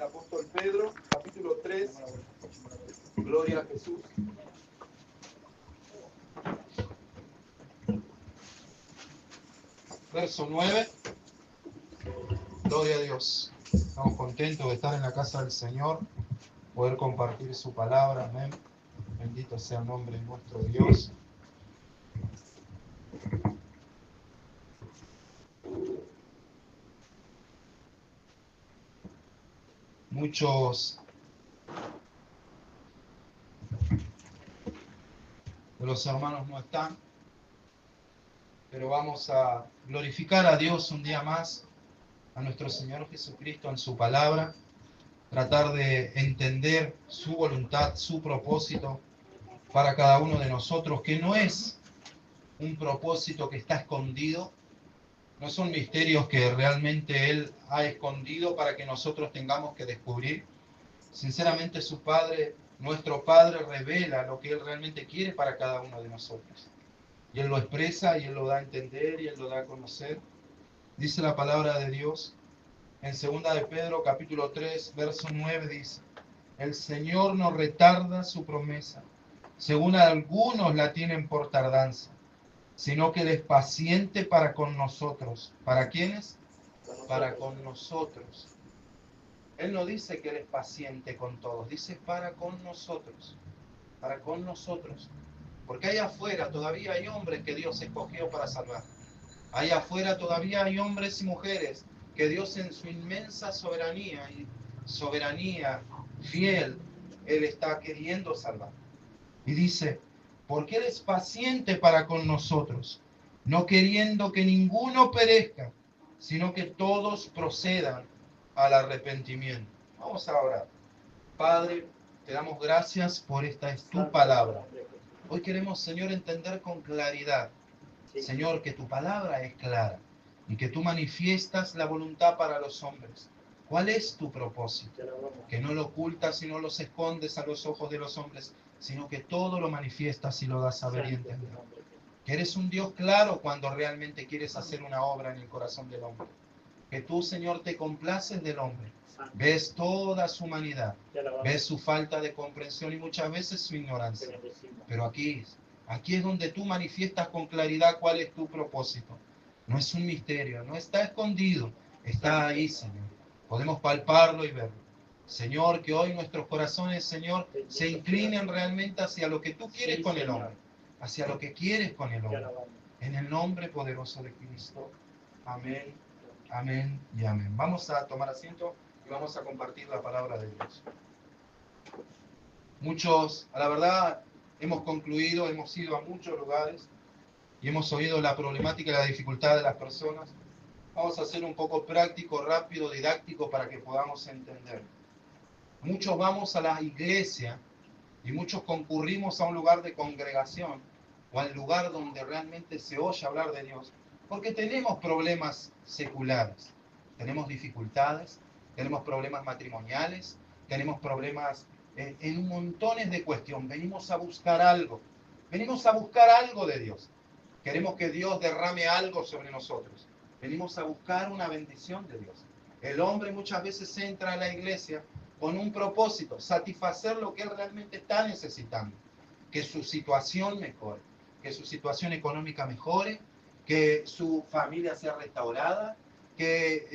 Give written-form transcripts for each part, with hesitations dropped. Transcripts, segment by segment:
apóstol Pedro, capítulo 3. Gloria a Jesús. Verso 9. Gloria a Dios. Estamos contentos de estar en la casa del Señor, poder compartir su palabra. Amén. Bendito sea el nombre de nuestro Dios. Muchos de los hermanos no están, pero vamos a glorificar a Dios un día más, a nuestro Señor Jesucristo en su palabra, tratar de entender su voluntad, su propósito para cada uno de nosotros, que no es un propósito que está escondido, no son misterios que realmente Él ha escondido para que nosotros tengamos que descubrir. Sinceramente, su Padre, nuestro Padre, revela lo que Él realmente quiere para cada uno de nosotros. Y Él lo expresa, y Él lo da a entender, y Él lo da a conocer. Dice la palabra de Dios en 2 de Pedro, capítulo 3, verso 9, dice: el Señor no retarda su promesa, según algunos la tienen por tardanza, sino que Él es paciente para con nosotros. ¿Para quiénes? Para con nosotros. Él no dice que Él es paciente con todos, dice para con nosotros. Para con nosotros. Porque allá afuera todavía hay hombres que Dios escogió para salvar. Allá afuera todavía hay hombres y mujeres que Dios en su inmensa soberanía y soberanía fiel, Él está queriendo salvar. Y dice, porque Él es paciente para con nosotros, no queriendo que ninguno perezca, sino que todos procedan al arrepentimiento. Vamos a orar. Padre, te damos gracias por esta es tu palabra. Hoy queremos, Señor, entender con claridad, Señor, que tu palabra es clara y que tú manifiestas la voluntad para los hombres. ¿Cuál es tu propósito? Que no lo ocultas y no los escondes a los ojos de los hombres, sino que todo lo manifiestas y lo das a ver y entender. Que eres un Dios claro cuando realmente quieres hacer una obra en el corazón del hombre. Que tú, Señor, te complaces del hombre. Ves toda su humanidad, ves su falta de comprensión y muchas veces su ignorancia. Pero aquí es donde tú manifiestas con claridad cuál es tu propósito. No es un misterio, no está escondido, está ahí, Señor. Podemos palparlo y verlo. Señor, que hoy nuestros corazones, Señor, se inclinen realmente hacia lo que tú quieres con el hombre, hacia lo que quieres con el hombre. En el nombre poderoso de Cristo. Amén, amén y amén. Vamos a tomar asiento y vamos a compartir la palabra de Dios. Muchos, a la verdad, hemos concluido, hemos ido a muchos lugares y hemos oído la problemática y la dificultad de las personas. Vamos a ser un poco práctico, rápido, didáctico para que podamos entender. Muchos vamos a la iglesia y muchos concurrimos a un lugar de congregación o al lugar donde realmente se oye hablar de Dios porque tenemos problemas seculares, tenemos dificultades, tenemos problemas matrimoniales, tenemos problemas en montones de cuestiones. Venimos a buscar algo de Dios. Queremos que Dios derrame algo sobre nosotros. Venimos a buscar una bendición de Dios. El hombre muchas veces entra a la iglesia con un propósito, satisfacer lo que él realmente está necesitando. Que su situación mejore, que su situación económica mejore, que su familia sea restaurada, que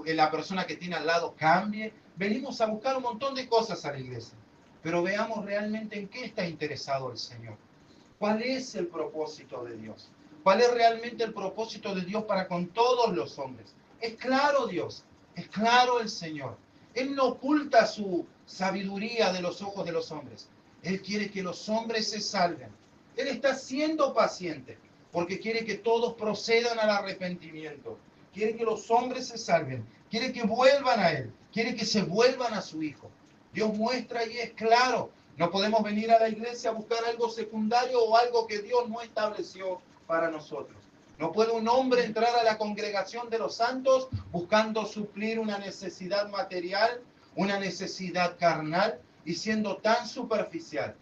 la persona que tiene al lado cambie. Venimos a buscar un montón de cosas a la iglesia, pero veamos realmente en qué está interesado el Señor. ¿Cuál es el propósito de Dios? ¿Cuál es realmente el propósito de Dios para con todos los hombres? Es claro Dios, es claro el Señor. Él no oculta su sabiduría de los ojos de los hombres. Él quiere que los hombres se salven. Él está siendo paciente porque quiere que todos procedan al arrepentimiento. Quiere que los hombres se salven. Quiere que vuelvan a Él. Quiere que se vuelvan a su Hijo. Dios muestra y es claro. No podemos venir a la iglesia a buscar algo secundario o algo que Dios no estableció para nosotros. No puede un hombre entrar a la congregación de los santos buscando suplir una necesidad material, una necesidad carnal y siendo tan superficial.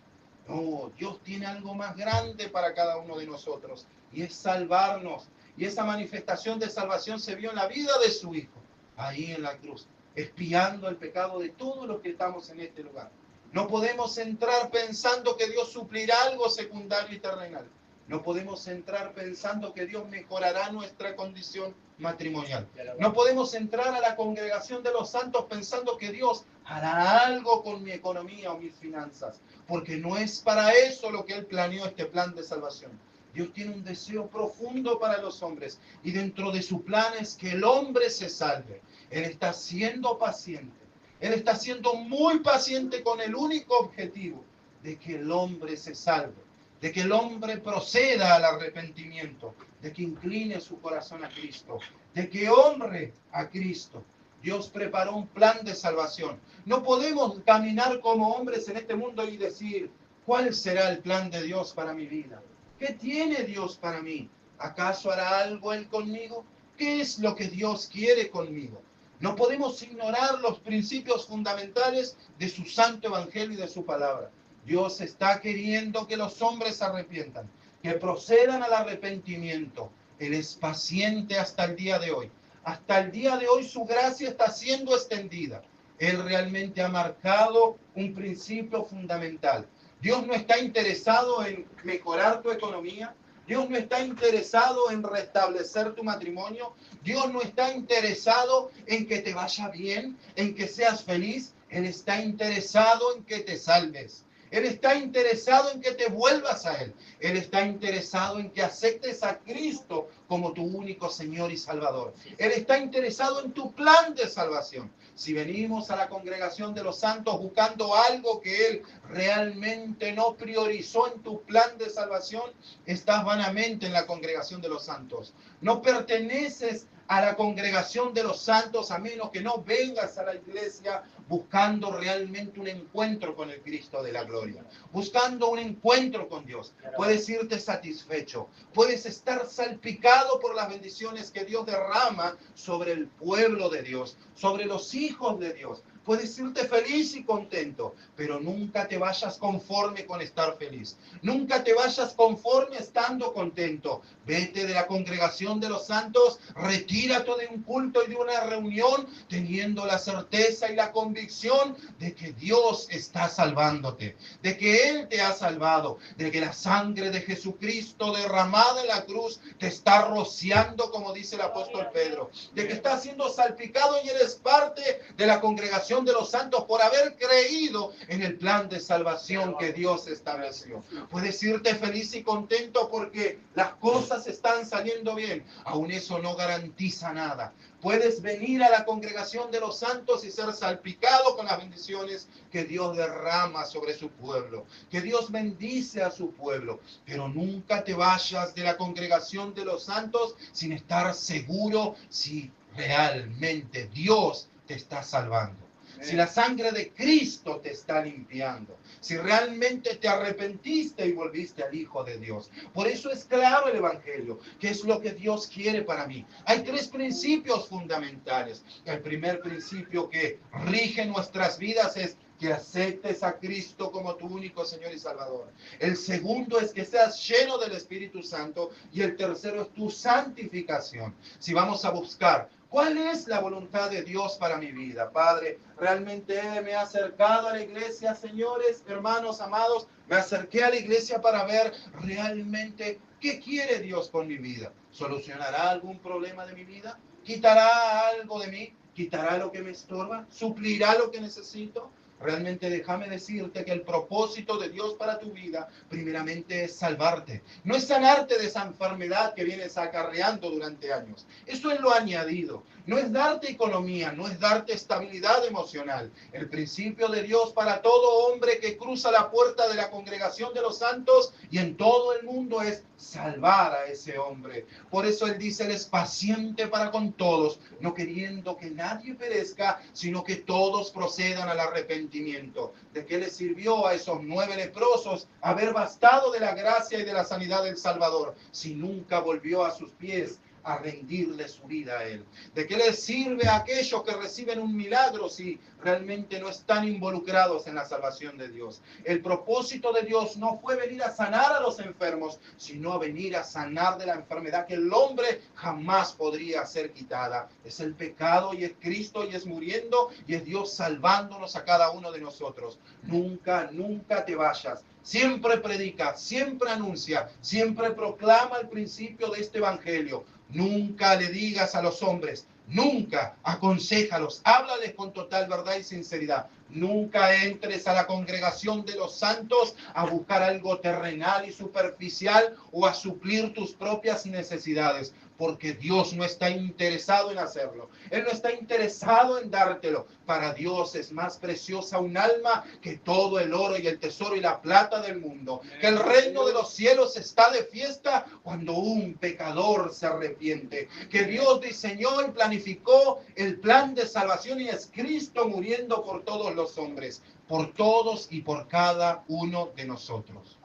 No, Dios tiene algo más grande para cada uno de nosotros y es salvarnos. Y esa manifestación de salvación se vio en la vida de su Hijo, ahí en la cruz. espiando el pecado de todos los que estamos en este lugar. No podemos entrar pensando que Dios suplirá algo secundario y terrenal. No podemos entrar pensando que Dios mejorará nuestra condición matrimonial. No podemos entrar a la congregación de los santos pensando que Dios hará algo con mi economía o mis finanzas, porque no es para eso lo que Él planeó este plan de salvación. Dios tiene un deseo profundo para los hombres y dentro de su plan es que el hombre se salve. Él está siendo paciente. Él está siendo muy paciente con el único objetivo de que el hombre se salve, de que el hombre proceda al arrepentimiento, de que incline su corazón a Cristo, de que honre a Cristo. Dios preparó un plan de salvación. No podemos caminar como hombres en este mundo y decir, ¿cuál será el plan de Dios para mi vida? ¿Qué tiene Dios para mí? ¿Acaso hará algo Él conmigo? ¿Qué es lo que Dios quiere conmigo? No podemos ignorar los principios fundamentales de su santo evangelio y de su palabra. Dios está queriendo que los hombres se arrepientan, que procedan al arrepentimiento. Él es paciente hasta el día de hoy. Hasta el día de hoy su gracia está siendo extendida. Él realmente ha marcado un principio fundamental. Dios no está interesado en mejorar tu economía. Dios no está interesado en restablecer tu matrimonio. Dios no está interesado en que te vaya bien, en que seas feliz. Él está interesado en que te salves. Él está interesado en que te vuelvas a Él. Él está interesado en que aceptes a Cristo como tu único Señor y Salvador. Él está interesado en tu plan de salvación. Si venimos a la congregación de los santos buscando algo que Él realmente no priorizó en tu plan de salvación, estás vanamente en la congregación de los santos. No perteneces a la congregación de los santos a menos que no vengas a la iglesia buscando realmente un encuentro con el Cristo de la gloria, buscando un encuentro con Dios. Puedes irte satisfecho, puedes estar salpicado por las bendiciones que Dios derrama sobre el pueblo de Dios, sobre los hijos de Dios. Puedes irte feliz y contento, pero nunca te vayas conforme con estar feliz. Nunca te vayas conforme estando contento. Vete de la congregación de los santos, retírate de un culto y de una reunión, teniendo la certeza y la convicción de que Dios está salvándote, de que Él te ha salvado, de que la sangre de Jesucristo derramada en la cruz te está rociando, como dice el apóstol Pedro, de que estás siendo salpicado y eres parte de la congregación de los santos por haber creído en el plan de salvación que Dios estableció. Puedes irte feliz y contento porque las cosas están saliendo bien. Aún eso no garantiza nada. Puedes venir a la congregación de los santos y ser salpicado con las bendiciones que Dios derrama sobre su pueblo, que Dios bendice a su pueblo, pero nunca te vayas de la congregación de los santos sin estar seguro si realmente Dios te está salvando. Si la sangre de Cristo te está limpiando, si realmente te arrepentiste y volviste al Hijo de Dios. Por eso es claro el Evangelio, que es lo que Dios quiere para mí. Hay tres principios fundamentales. El primer principio que rige nuestras vidas es que aceptes a Cristo como tu único Señor y Salvador. El segundo es que seas lleno del Espíritu Santo. Y el tercero es tu santificación. Si vamos a buscar ¿cuál es la voluntad de Dios para mi vida? Padre, realmente me he acercado a la iglesia, señores, hermanos, amados, me acerqué a la iglesia para ver realmente qué quiere Dios con mi vida. ¿Solucionará algún problema de mi vida? ¿Quitará algo de mí? ¿Quitará lo que me estorba? ¿Suplirá lo que necesito? Realmente déjame decirte que el propósito de Dios para tu vida primeramente es salvarte. No es sanarte de esa enfermedad que vienes acarreando durante años. Eso es lo añadido. No es darte economía, no es darte estabilidad emocional. El principio de Dios para todo hombre que cruza la puerta de la congregación de los santos y en todo el mundo es salvar a ese hombre. Por eso Él dice, Él es paciente para con todos, no queriendo que nadie perezca, sino que todos procedan al arrepentimiento. ¿De qué le sirvió a esos 9 leprosos haber bastado de la gracia y de la sanidad del Salvador si nunca volvió a sus pies a rendirle su vida a Él? ¿De qué les sirve a aquellos que reciben un milagro si realmente no están involucrados en la salvación de Dios? El propósito de Dios no fue venir a sanar a los enfermos, sino a venir a sanar de la enfermedad que el hombre jamás podría ser quitada. Es el pecado y es Cristo y es muriendo y es Dios salvándonos a cada uno de nosotros. Nunca, nunca te vayas. Siempre predica, siempre anuncia, siempre proclama el principio de este evangelio. Nunca le digas a los hombres, nunca aconséjalos, háblales con total verdad y sinceridad. Nunca entres a la congregación de los santos a buscar algo terrenal y superficial o a suplir tus propias necesidades, porque Dios no está interesado en hacerlo. Él no está interesado en dártelo. Para Dios es más preciosa un alma que todo el oro y el tesoro y la plata del mundo. Que el reino de los cielos está de fiesta cuando un pecador se arrepiente. Que Dios diseñó y planificó el plan de salvación y es Cristo muriendo por todos los hombres, por todos y por cada uno de nosotros.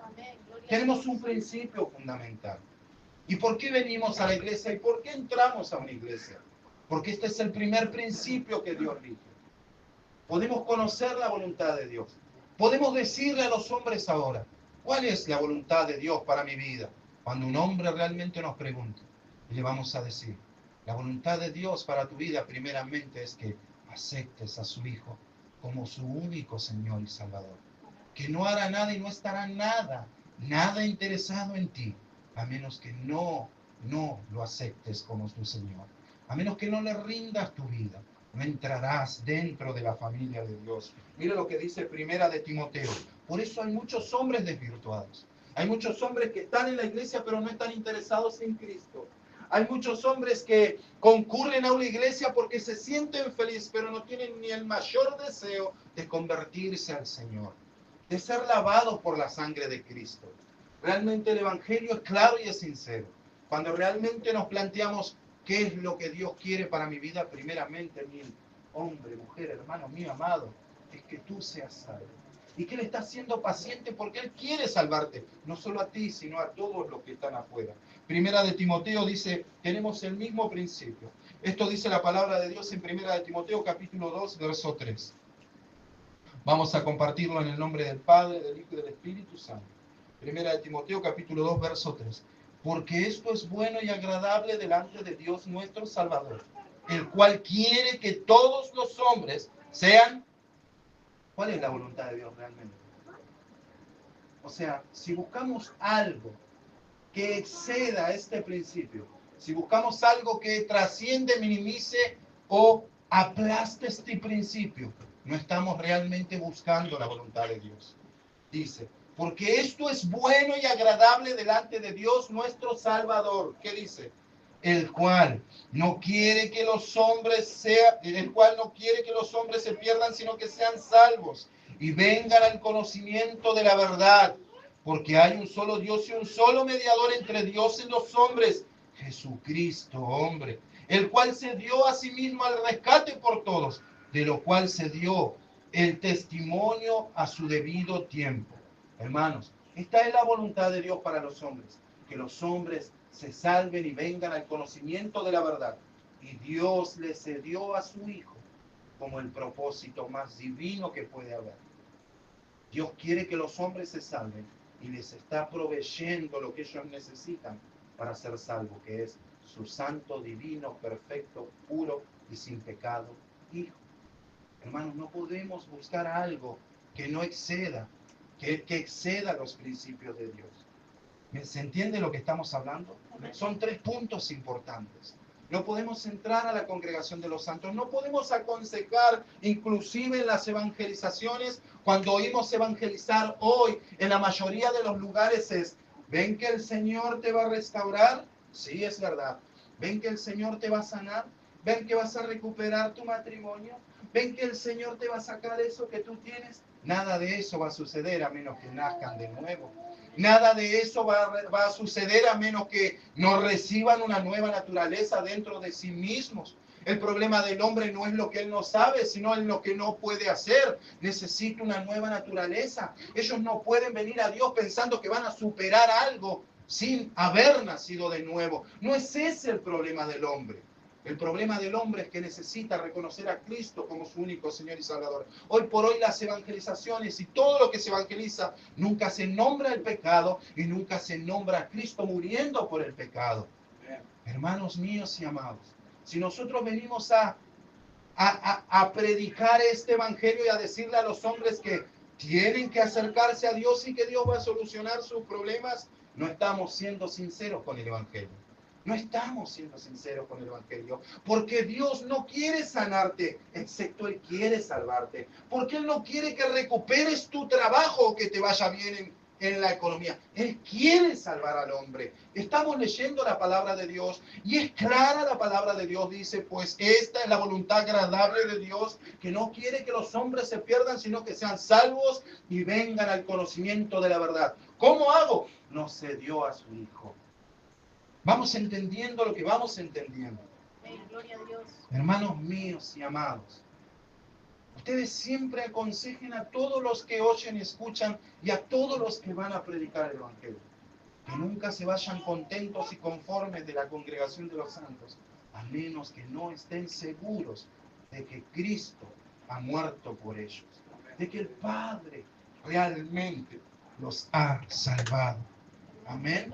Tenemos un principio fundamental. ¿Y por qué venimos a la iglesia? ¿Y por qué entramos a una iglesia? Porque este es el primer principio que Dios rige. Podemos conocer la voluntad de Dios. Podemos decirle a los hombres ahora, ¿cuál es la voluntad de Dios para mi vida? Cuando un hombre realmente nos pregunte, y le vamos a decir, la voluntad de Dios para tu vida primeramente es que aceptes a su Hijo como su único Señor y Salvador. Que no hará nada y no estará nada interesado en ti, a menos que no lo aceptes como tu Señor. A menos que no le rindas tu vida, no entrarás dentro de la familia de Dios. Mira lo que dice Primera de Timoteo. Por eso hay muchos hombres desvirtuados. Hay muchos hombres que están en la iglesia pero no están interesados en Cristo. Hay muchos hombres que concurren a una iglesia porque se sienten felices, pero no tienen ni el mayor deseo de convertirse al Señor, de ser lavados por la sangre de Cristo. Realmente el evangelio es claro y es sincero. Cuando realmente nos planteamos qué es lo que Dios quiere para mi vida, primeramente, mi hombre, mujer, hermano mío amado, es que tú seas salvo. Y que Él está siendo paciente porque Él quiere salvarte, no solo a ti, sino a todos los que están afuera. Primera de Timoteo dice, tenemos el mismo principio. Esto dice la palabra de Dios en Primera de Timoteo, capítulo 2, verso 3. Vamos a compartirlo en el nombre del Padre, del Hijo y del Espíritu Santo. Primera de Timoteo, capítulo 2, verso 3. Porque esto es bueno y agradable delante de Dios nuestro Salvador, el cual quiere que todos los hombres sean... ¿Cuál es la voluntad de Dios realmente? O sea, si buscamos algo que exceda este principio, si buscamos algo que trasciende, minimice o aplaste este principio, no estamos realmente buscando la voluntad de Dios. Dice, porque esto es bueno y agradable delante de Dios nuestro Salvador. ¿Qué dice? El cual no quiere que los hombres se pierdan, sino que sean salvos y vengan al conocimiento de la verdad. Porque hay un solo Dios y un solo mediador entre Dios y los hombres, Jesucristo, hombre, el cual se dio a sí mismo al rescate por todos, de lo cual se dio el testimonio a su debido tiempo. Hermanos, esta es la voluntad de Dios para los hombres, que los hombres se salven y vengan al conocimiento de la verdad. Y Dios le cedió a su Hijo como el propósito más divino que puede haber. Dios quiere que los hombres se salven y les está proveyendo lo que ellos necesitan para ser salvos, que es su santo, divino, perfecto, puro y sin pecado Hijo. Hermanos, no podemos buscar algo que no exceda, que exceda los principios de Dios. ¿Se entiende lo que estamos hablando? Son 3 puntos importantes. No podemos entrar a la congregación de los santos, no podemos aconsejar, inclusive en las evangelizaciones, cuando oímos evangelizar hoy, en la mayoría de los lugares es, ¿ven que el Señor te va a restaurar? Sí, es verdad. ¿Ven que el Señor te va a sanar? ¿Ven que vas a recuperar tu matrimonio? ¿Ven que el Señor te va a sacar eso que tú tienes? Nada de eso va a suceder a menos que nazcan de nuevo. Nada de eso va a suceder a menos que no reciban una nueva naturaleza dentro de sí mismos. El problema del hombre no es lo que él no sabe, sino en lo que no puede hacer. Necesita una nueva naturaleza. Ellos no pueden venir a Dios pensando que van a superar algo sin haber nacido de nuevo. No es ese el problema del hombre. El problema del hombre es que necesita reconocer a Cristo como su único Señor y Salvador. Hoy por hoy las evangelizaciones y todo lo que se evangeliza, nunca se nombra el pecado y nunca se nombra a Cristo muriendo por el pecado. Hermanos míos y amados, si nosotros venimos a predicar este evangelio y a decirle a los hombres que tienen que acercarse a Dios y que Dios va a solucionar sus problemas, no estamos siendo sinceros con el evangelio. No estamos siendo sinceros con el evangelio, porque Dios no quiere sanarte, excepto Él quiere salvarte, porque Él no quiere que recuperes tu trabajo o que te vaya bien en la economía. Él quiere salvar al hombre. Estamos leyendo la palabra de Dios y es clara la palabra de Dios. Dice, pues esta es la voluntad agradable de Dios, que no quiere que los hombres se pierdan, sino que sean salvos y vengan al conocimiento de la verdad. ¿Cómo hago? No se dio a su Hijo. Vamos entendiendo lo que vamos entendiendo. Gloria a Dios. Hermanos míos y amados, ustedes siempre aconsejen a todos los que oyen y escuchan y a todos los que van a predicar el Evangelio, que nunca se vayan contentos y conformes de la congregación de los santos, a menos que no estén seguros de que Cristo ha muerto por ellos, de que el Padre realmente los ha salvado. Amén.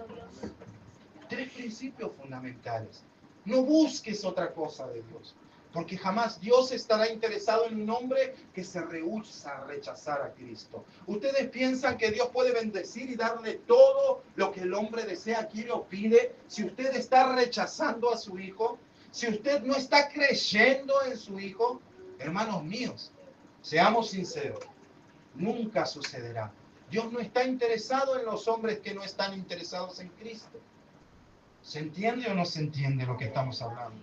3 principios fundamentales. No busques otra cosa de Dios, porque jamás Dios estará interesado en un hombre que se rehúsa a rechazar a Cristo. ¿Ustedes piensan que Dios puede bendecir y darle todo lo que el hombre desea, quiere o pide si usted está rechazando a su Hijo? Si usted no está creyendo en su Hijo, hermanos míos, seamos sinceros, nunca sucederá. Dios no está interesado en los hombres que no están interesados en Cristo. ¿Se entiende o no se entiende lo que estamos hablando?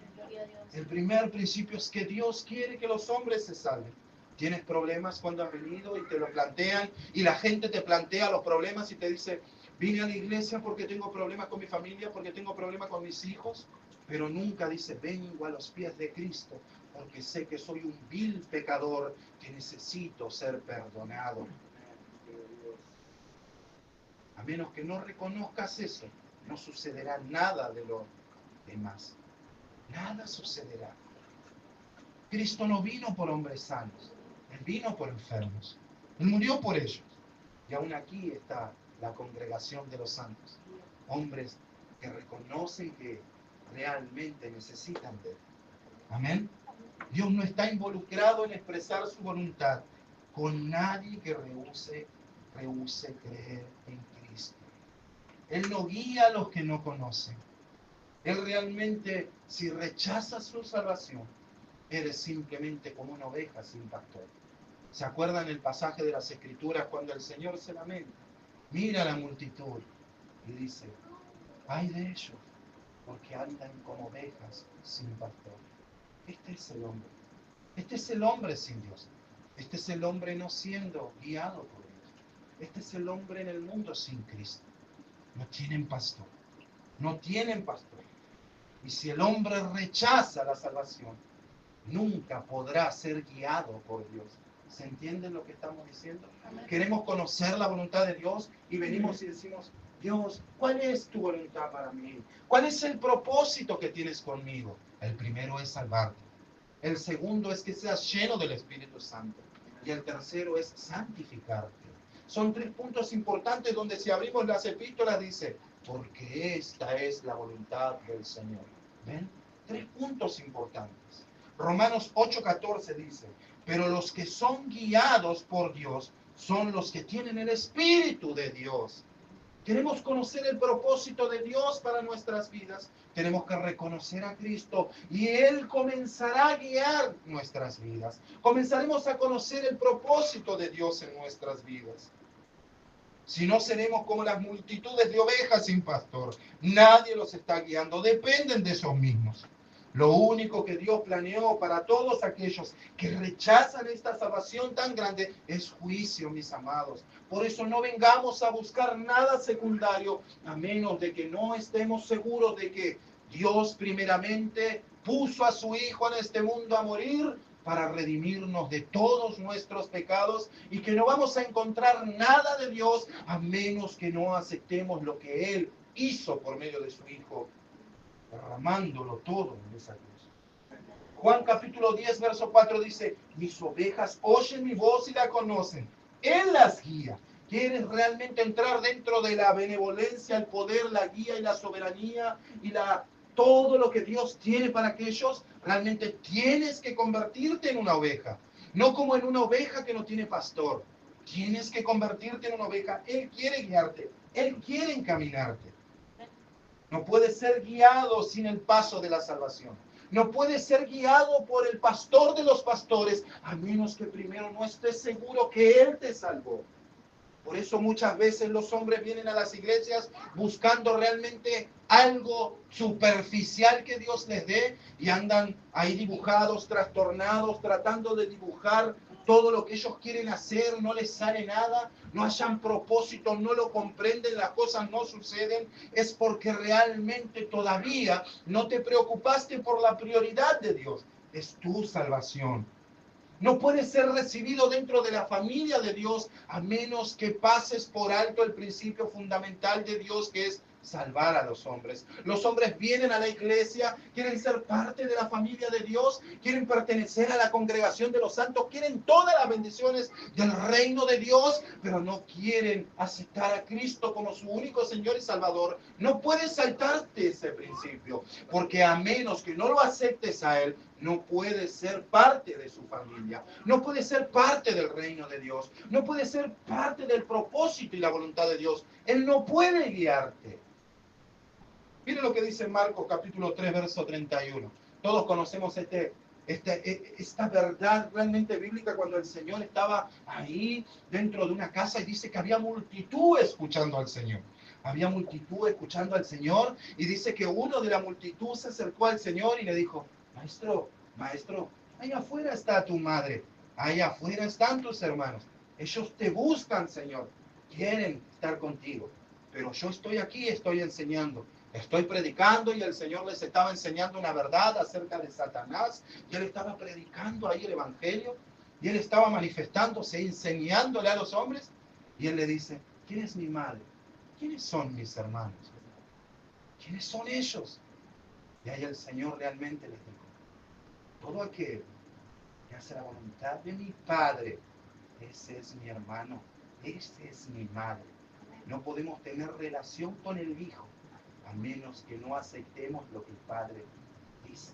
El primer principio es que Dios quiere que los hombres se salven. Tienes problemas cuando has venido y te lo plantean y la gente te plantea los problemas y te dice, vine a la iglesia porque tengo problemas con mi familia, porque tengo problemas con mis hijos, pero nunca dice, vengo a los pies de Cristo porque sé que soy un vil pecador que necesito ser perdonado. A menos que no reconozcas eso, no sucederá nada de lo demás. Nada sucederá. Cristo no vino por hombres sanos, Él vino por enfermos. Él murió por ellos. Y aún aquí está la congregación de los santos. Hombres que reconocen que realmente necesitan de Él. Amén. Dios no está involucrado en expresar su voluntad con nadie que rehúse creer en Cristo. Él no guía a los que no conocen. Él realmente, si rechazas su salvación, eres simplemente como una oveja sin pastor. ¿Se acuerdan el pasaje de las Escrituras cuando el Señor se lamenta? Mira la multitud y dice, ay de ellos, porque andan como ovejas sin pastor. Este es el hombre. Este es el hombre sin Dios. Este es el hombre no siendo guiado por Dios. Este es el hombre en el mundo sin Cristo. No tienen pastor. No tienen pastor. Y si el hombre rechaza la salvación, nunca podrá ser guiado por Dios. ¿Se entiende lo que estamos diciendo? Amén. Queremos conocer la voluntad de Dios y venimos y decimos, Dios, ¿cuál es tu voluntad para mí? ¿Cuál es el propósito que tienes conmigo? El primero es salvarte. El segundo es que seas lleno del Espíritu Santo. Y el tercero es santificarte. Son 3 puntos importantes donde si abrimos las epístolas dice, porque esta es la voluntad del Señor. ¿Ven? 3 puntos importantes. Romanos 8:14 dice, pero los que son guiados por Dios son los que tienen el Espíritu de Dios. Queremos conocer el propósito de Dios para nuestras vidas. Tenemos que reconocer a Cristo y Él comenzará a guiar nuestras vidas. Comenzaremos a conocer el propósito de Dios en nuestras vidas. Si no, seremos como las multitudes de ovejas sin pastor. Nadie los está guiando, dependen de esos mismos. Lo único que Dios planeó para todos aquellos que rechazan esta salvación tan grande es juicio, mis amados. Por eso no vengamos a buscar nada secundario, a menos de que no estemos seguros de que Dios primeramente puso a su Hijo en este mundo a morir para redimirnos de todos nuestros pecados y que no vamos a encontrar nada de Dios a menos que no aceptemos lo que Él hizo por medio de su Hijo, derramándolo todo en esa cruz. Juan capítulo 10, verso 4 dice, mis ovejas oyen mi voz y la conocen. Él las guía. ¿Quieres realmente entrar dentro de la benevolencia, el poder, la guía y la soberanía y todo lo que Dios tiene para aquellos? Realmente tienes que convertirte en una oveja. No como en una oveja que no tiene pastor. Tienes que convertirte en una oveja. Él quiere guiarte. Él quiere encaminarte. No puedes ser guiado sin el paso de la salvación. No puedes ser guiado por el pastor de los pastores, a menos que primero no estés seguro que Él te salvó. Por eso muchas veces los hombres vienen a las iglesias buscando realmente algo superficial que Dios les dé y andan ahí dibujados, trastornados, tratando de dibujar todo lo que ellos quieren hacer, no les sale nada, no hayan propósito, no lo comprenden, las cosas no suceden. Es porque realmente todavía no te preocupaste por la prioridad de Dios, es tu salvación. No puedes ser recibido dentro de la familia de Dios a menos que pases por alto el principio fundamental de Dios, que es salvar a los hombres. Los hombres vienen a la iglesia, quieren ser parte de la familia de Dios, quieren pertenecer a la congregación de los santos, quieren todas las bendiciones del reino de Dios, pero no quieren aceptar a Cristo como su único Señor y Salvador. No puedes saltarte ese principio, porque a menos que no lo aceptes a Él, no puedes ser parte de su familia, no puedes ser parte del reino de Dios, no puedes ser parte del propósito y la voluntad de Dios. Él no puede guiarte. Miren lo que dice Marcos capítulo 3, verso 31. Todos conocemos esta verdad realmente bíblica cuando el Señor estaba ahí dentro de una casa y dice que había multitud escuchando al Señor. Había multitud escuchando al Señor y dice que uno de la multitud se acercó al Señor y le dijo, maestro, allá afuera está tu madre, allá afuera están tus hermanos. Ellos te buscan, Señor, quieren estar contigo. Pero yo estoy aquí, estoy enseñando, estoy predicando y el Señor les estaba enseñando una verdad acerca de Satanás. Y Él estaba predicando ahí el Evangelio y Él estaba manifestándose, enseñándole a los hombres. Y Él le dice, ¿quién es mi madre? ¿Quiénes son mis hermanos? ¿Quiénes son ellos? Y ahí el Señor realmente les dijo, todo aquel que hace la voluntad de mi Padre, ese es mi hermano, ese es mi madre. No podemos tener relación con el Hijo a menos que no aceptemos lo que el Padre dice.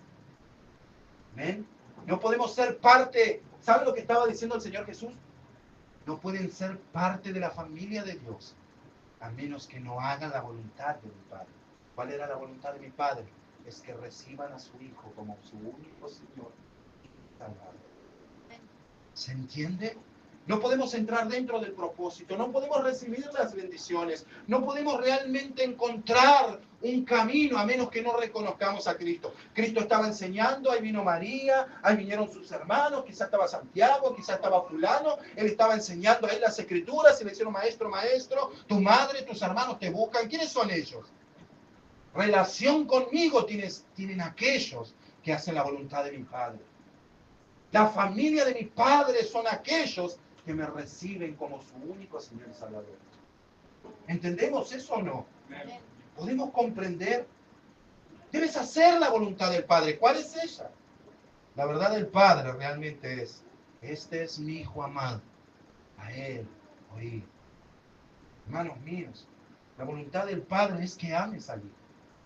¿Amén? No podemos ser parte. ¿Saben lo que estaba diciendo el Señor Jesús? No pueden ser parte de la familia de Dios a menos que no hagan la voluntad de mi Padre. ¿Cuál era la voluntad de mi Padre? Es que reciban a su Hijo como su único Señor y Salvador. ¿Se entiende? No podemos entrar dentro del propósito, no podemos recibir las bendiciones, no podemos realmente encontrar un camino a menos que no reconozcamos a Cristo. Cristo estaba enseñando, ahí vino María, ahí vinieron sus hermanos, quizás estaba Santiago, quizás estaba fulano, él estaba enseñando ahí las escrituras y le dijeron, maestro, tu madre, tus hermanos te buscan. ¿Quiénes son ellos? Relación conmigo tienen aquellos que hacen la voluntad de mi Padre. La familia de mi Padre son aquellos que me reciben como su único Señor y Salvador. ¿Entendemos eso o no? ¿Podemos comprender? Debes hacer la voluntad del Padre. ¿Cuál es ella? La verdad del Padre realmente es, este es mi Hijo amado, a Él oíd. Hermanos míos, la voluntad del Padre es que ames al Hijo,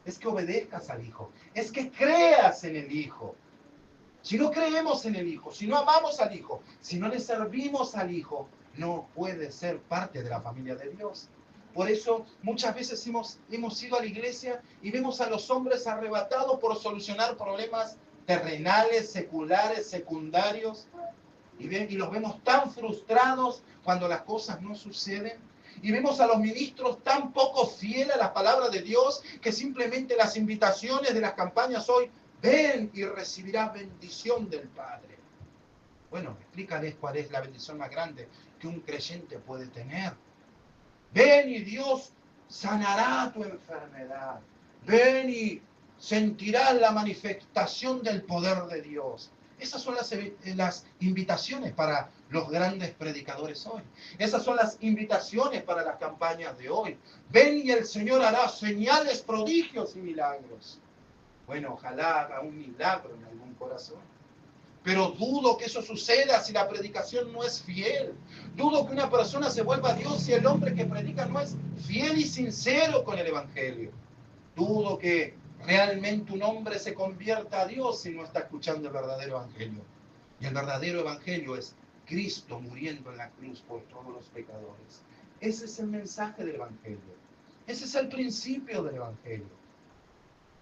es que obedezcas al Hijo, es que creas en el Hijo. Si no creemos en el Hijo, si no amamos al Hijo, si no le servimos al Hijo, no puede ser parte de la familia de Dios. Por eso muchas veces hemos ido a la iglesia y vemos a los hombres arrebatados por solucionar problemas terrenales, seculares, secundarios, y los vemos tan frustrados cuando las cosas no suceden. Y vemos a los ministros tan poco fieles a la palabra de Dios que simplemente las invitaciones de las campañas hoy, ven y recibirás bendición del Padre. Bueno, explícales cuál es la bendición más grande que un creyente puede tener. Ven y Dios sanará tu enfermedad. Ven y sentirás la manifestación del poder de Dios. Esas son las invitaciones para los grandes predicadores hoy. Esas son las invitaciones para las campañas de hoy. Ven y el Señor hará señales, prodigios y milagros. Bueno, ojalá haga un milagro en algún corazón. Pero dudo que eso suceda si la predicación no es fiel. Dudo que una persona se vuelva a Dios si el hombre que predica no es fiel y sincero con el Evangelio. Dudo que realmente un hombre se convierta a Dios si no está escuchando el verdadero Evangelio. Y el verdadero Evangelio es Cristo muriendo en la cruz por todos los pecadores. Ese es el mensaje del Evangelio. Ese es el principio del Evangelio.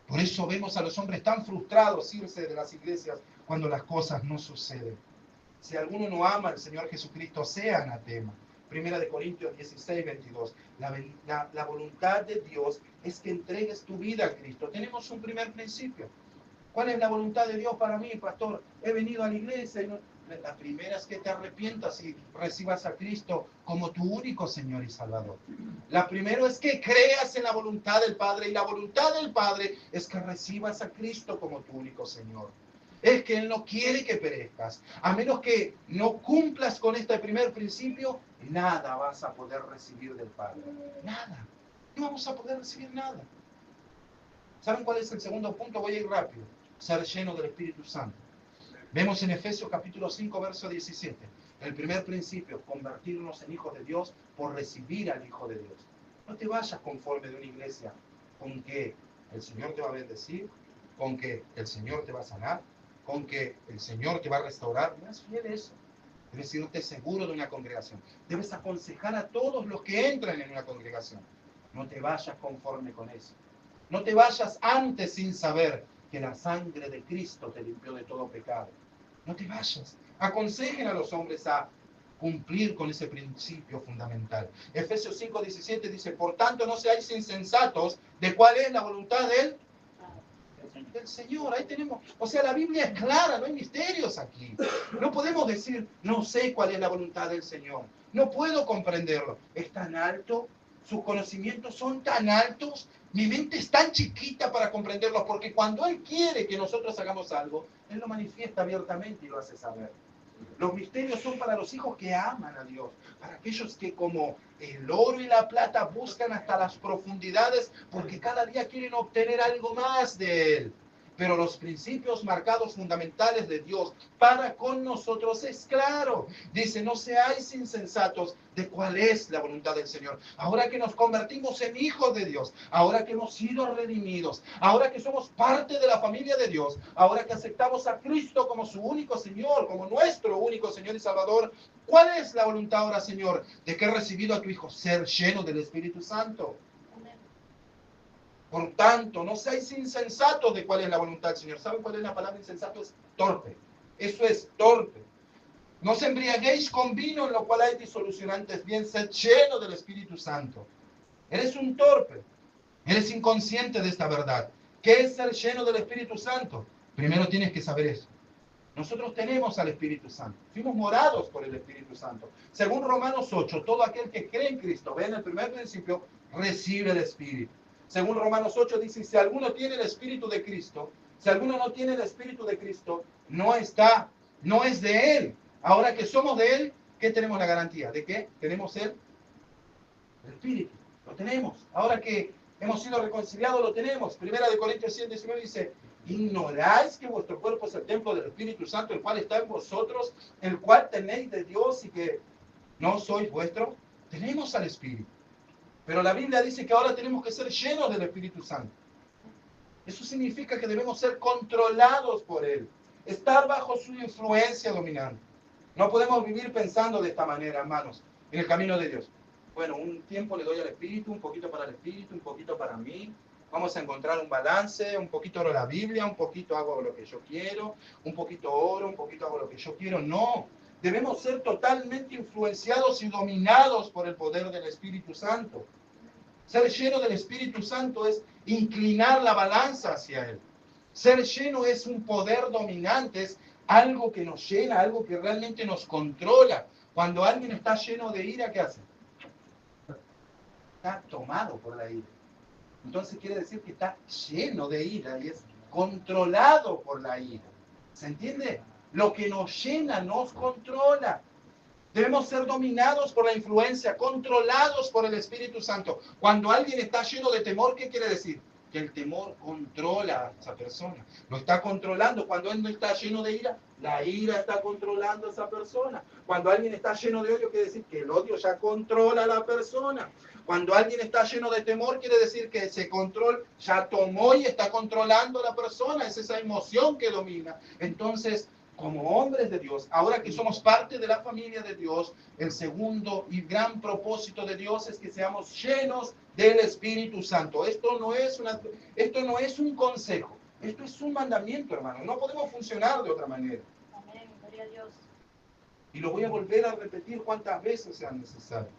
Por eso vemos a los hombres tan frustrados irse de las iglesias cuando las cosas no suceden. Si alguno no ama al Señor Jesucristo, sea anatema. 1 Corintios 16, 22. La voluntad de Dios es que entregues tu vida a Cristo. Tenemos un primer principio. ¿Cuál es la voluntad de Dios para mí, pastor? He venido a la iglesia y no... La primera es que te arrepientas y recibas a Cristo como tu único Señor y Salvador. La primera es que creas en la voluntad del Padre, y la voluntad del Padre es que recibas a Cristo como tu único Señor. Es que Él no quiere que perezcas. A menos que no cumplas con este primer principio, nada vas a poder recibir del Padre. Nada. No vamos a poder recibir nada. ¿Saben cuál es el segundo punto? Voy a ir rápido. Ser lleno del Espíritu Santo. Vemos en Efesios capítulo 5, verso 17. El primer principio, convertirnos en hijos de Dios por recibir al Hijo de Dios. No te vayas conforme de una iglesia con que el Señor te va a bendecir, con que el Señor te va a sanar, con que el Señor te va a restaurar. No es fiel eso. Debes irte seguro de una congregación. Debes aconsejar a todos los que entran en una congregación. No te vayas conforme con eso. No te vayas antes sin saber que la sangre de Cristo te limpió de todo pecado. No te vayas. Aconsejen a los hombres a cumplir con ese principio fundamental. Efesios 5:17 dice, por tanto no seáis insensatos de cuál es la voluntad del Señor. Ahí tenemos, o sea, la Biblia es clara, no hay misterios aquí. No podemos decir, no sé cuál es la voluntad del Señor. No puedo comprenderlo. Es tan alto, sus conocimientos son tan altos, mi mente es tan chiquita para comprenderlos, porque cuando Él quiere que nosotros hagamos algo, Él lo manifiesta abiertamente y lo hace saber. Los misterios son para los hijos que aman a Dios, para aquellos que como el oro y la plata buscan hasta las profundidades porque cada día quieren obtener algo más de Él. Pero los principios marcados fundamentales de Dios para con nosotros es claro. Dice, no seáis insensatos de cuál es la voluntad del Señor. Ahora que nos convertimos en hijos de Dios, ahora que hemos sido redimidos, ahora que somos parte de la familia de Dios, ahora que aceptamos a Cristo como su único Señor, como nuestro único Señor y Salvador, ¿cuál es la voluntad ahora, Señor? De que he recibido a tu Hijo, ser lleno del Espíritu Santo. Por tanto, no seáis insensatos de cuál es la voluntad del Señor. ¿Saben cuál es la palabra insensato? Es torpe. Eso es torpe. No os embriaguéis con vino en lo cual hay disolucionantes, bien sed lleno del Espíritu Santo. Eres un torpe. Eres inconsciente de esta verdad. ¿Qué es ser lleno del Espíritu Santo? Primero tienes que saber eso. Nosotros tenemos al Espíritu Santo. Fuimos morados por el Espíritu Santo. Según Romanos 8, todo aquel que cree en Cristo, ven el primer principio, recibe el Espíritu. Según Romanos 8 dice, si alguno tiene el Espíritu de Cristo, si alguno no tiene el Espíritu de Cristo, no es de Él. Ahora que somos de Él, ¿qué tenemos la garantía? ¿De qué? Tenemos el Espíritu. Lo tenemos. Ahora que hemos sido reconciliados, lo tenemos. Primera de Corintios 7:19 dice, ¿ignoráis que vuestro cuerpo es el templo del Espíritu Santo, el cual está en vosotros, el cual tenéis de Dios y que no sois vuestro? Tenemos al Espíritu. Pero la Biblia dice que ahora tenemos que ser llenos del Espíritu Santo. Eso significa que debemos ser controlados por Él, estar bajo su influencia dominante. No podemos vivir pensando de esta manera, hermanos, en el camino de Dios. Bueno, un tiempo le doy al Espíritu, un poquito para el Espíritu, un poquito para mí. Vamos a encontrar un balance, un poquito oro la Biblia, un poquito hago lo que yo quiero, un poquito oro, un poquito hago lo que yo quiero. No, debemos ser totalmente influenciados y dominados por el poder del Espíritu Santo. Ser lleno del Espíritu Santo es inclinar la balanza hacia Él. Ser lleno es un poder dominante, es algo que nos llena, algo que realmente nos controla. Cuando alguien está lleno de ira, ¿qué hace? Está tomado por la ira. Entonces quiere decir que está lleno de ira y es controlado por la ira. ¿Se entiende? Lo que nos llena nos controla. Debemos ser dominados por la influencia, controlados por el Espíritu Santo. Cuando alguien está lleno de temor, ¿qué quiere decir? Que el temor controla a esa persona. Lo está controlando. Cuando él no está lleno de ira, la ira está controlando a esa persona. Cuando alguien está lleno de odio, quiere decir que el odio ya controla a la persona. Cuando alguien está lleno de temor, quiere decir que ese control ya tomó y está controlando a la persona. Es esa emoción que domina. Entonces, como hombres de Dios, ahora que somos parte de la familia de Dios, el segundo y gran propósito de Dios es que seamos llenos del Espíritu Santo. Esto no es un consejo, esto es un mandamiento, hermano. No podemos funcionar de otra manera. Amén, gloria a Dios. Y lo voy a volver a repetir cuantas veces sea necesario.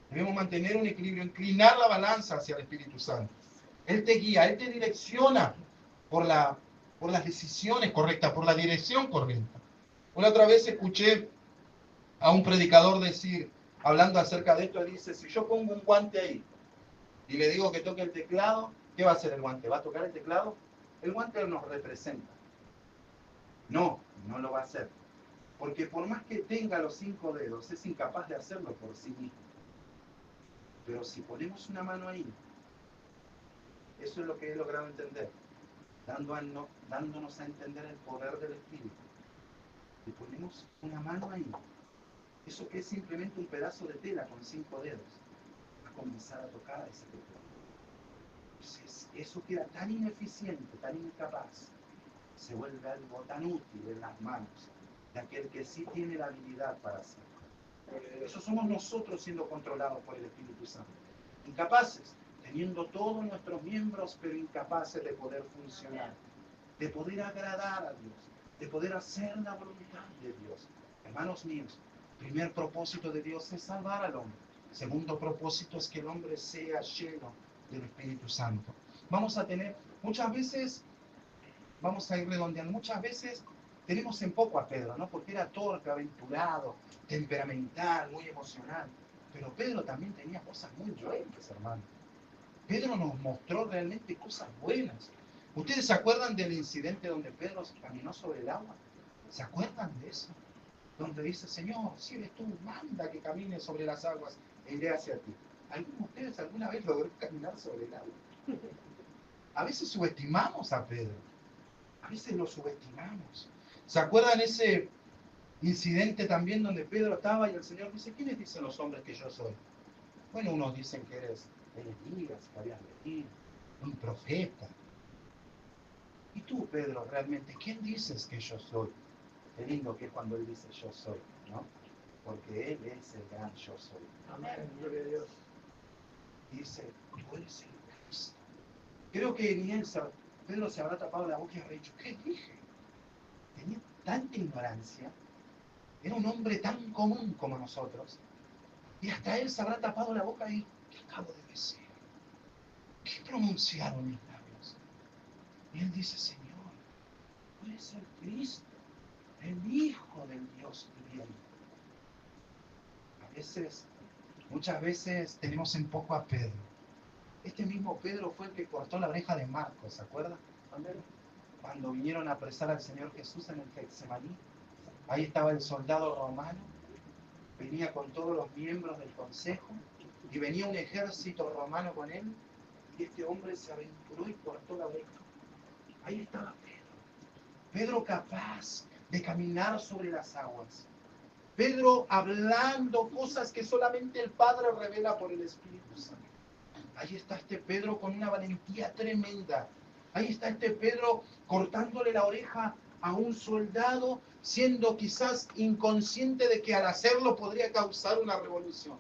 Debemos mantener un equilibrio, inclinar la balanza hacia el Espíritu Santo. Él te guía, Él te direcciona por las decisiones correctas, por la dirección correcta. Una otra vez escuché a un predicador decir, hablando acerca de esto, dice, si yo pongo un guante ahí y le digo que toque el teclado, ¿qué va a hacer el guante? ¿Va a tocar el teclado? El guante nos representa. No, no lo va a hacer. Porque por más que tenga los 5 dedos, es incapaz de hacerlo por sí mismo. Pero si ponemos una mano ahí, eso es lo que he logrado entender, dándonos a entender el poder del Espíritu. Y ponemos una mano ahí, eso que es simplemente un pedazo de tela con 5 dedos, a comenzar a tocar a ese teclado. Entonces, eso queda tan ineficiente, tan incapaz, se vuelve algo tan útil en las manos de aquel que sí tiene la habilidad para hacerlo. Eso somos nosotros siendo controlados por el Espíritu Santo. Incapaces, teniendo todos nuestros miembros, pero incapaces de poder funcionar, de poder agradar a Dios, de poder hacer la voluntad de Dios. Hermanos míos, primer propósito de Dios es salvar al hombre. Segundo propósito es que el hombre sea lleno del Espíritu Santo. Vamos a ir redondeando, muchas veces tenemos en poco a Pedro, ¿no? Porque era torpe, aventurado, temperamental, muy emocional. Pero Pedro también tenía cosas muy buenas, hermano. Pedro nos mostró realmente cosas buenas. ¿Ustedes se acuerdan del incidente donde Pedro caminó sobre el agua? ¿Se acuerdan de eso? Donde dice, Señor, si eres tú, manda que camine sobre las aguas e iré hacia ti. ¿Alguno de ustedes alguna vez logró caminar sobre el agua? A veces subestimamos a Pedro. A veces lo subestimamos. ¿Se acuerdan ese incidente también donde Pedro estaba y el Señor dice, ¿quiénes dicen los hombres que yo soy? Bueno, unos dicen que eres Elías, que habías venido, un profeta. ¿Y tú, Pedro, realmente quién dices que yo soy? Qué lindo que es cuando él dice yo soy, ¿no? Porque él es el gran yo soy. Amén, gloria a Dios. Dice, tú eres el Cristo. Creo que ni Pedro se habrá tapado la boca y habrá dicho, ¿qué dije? Tenía tanta ignorancia, era un hombre tan común como nosotros, y hasta él se habrá tapado la boca y, ¿qué acabo de decir? ¿Qué pronunciaron mis labios? Y él dice, Señor, tú eres el Cristo, el Hijo del Dios viviente. Muchas veces tenemos en poco a Pedro. Este mismo Pedro fue el que cortó la oreja de Marcos, ¿se acuerdan? Cuando vinieron a apresar al Señor Jesús en el Getsemaní, ahí estaba el soldado romano, venía con todos los miembros del consejo, y venía un ejército romano con él, y este hombre se aventuró y cortó la oreja. Ahí estaba Pedro capaz de caminar sobre las aguas. Pedro hablando cosas que solamente el Padre revela por el Espíritu Santo. Ahí está este Pedro con una valentía tremenda. Ahí está este Pedro cortándole la oreja a un soldado, siendo quizás inconsciente de que al hacerlo podría causar una revolución,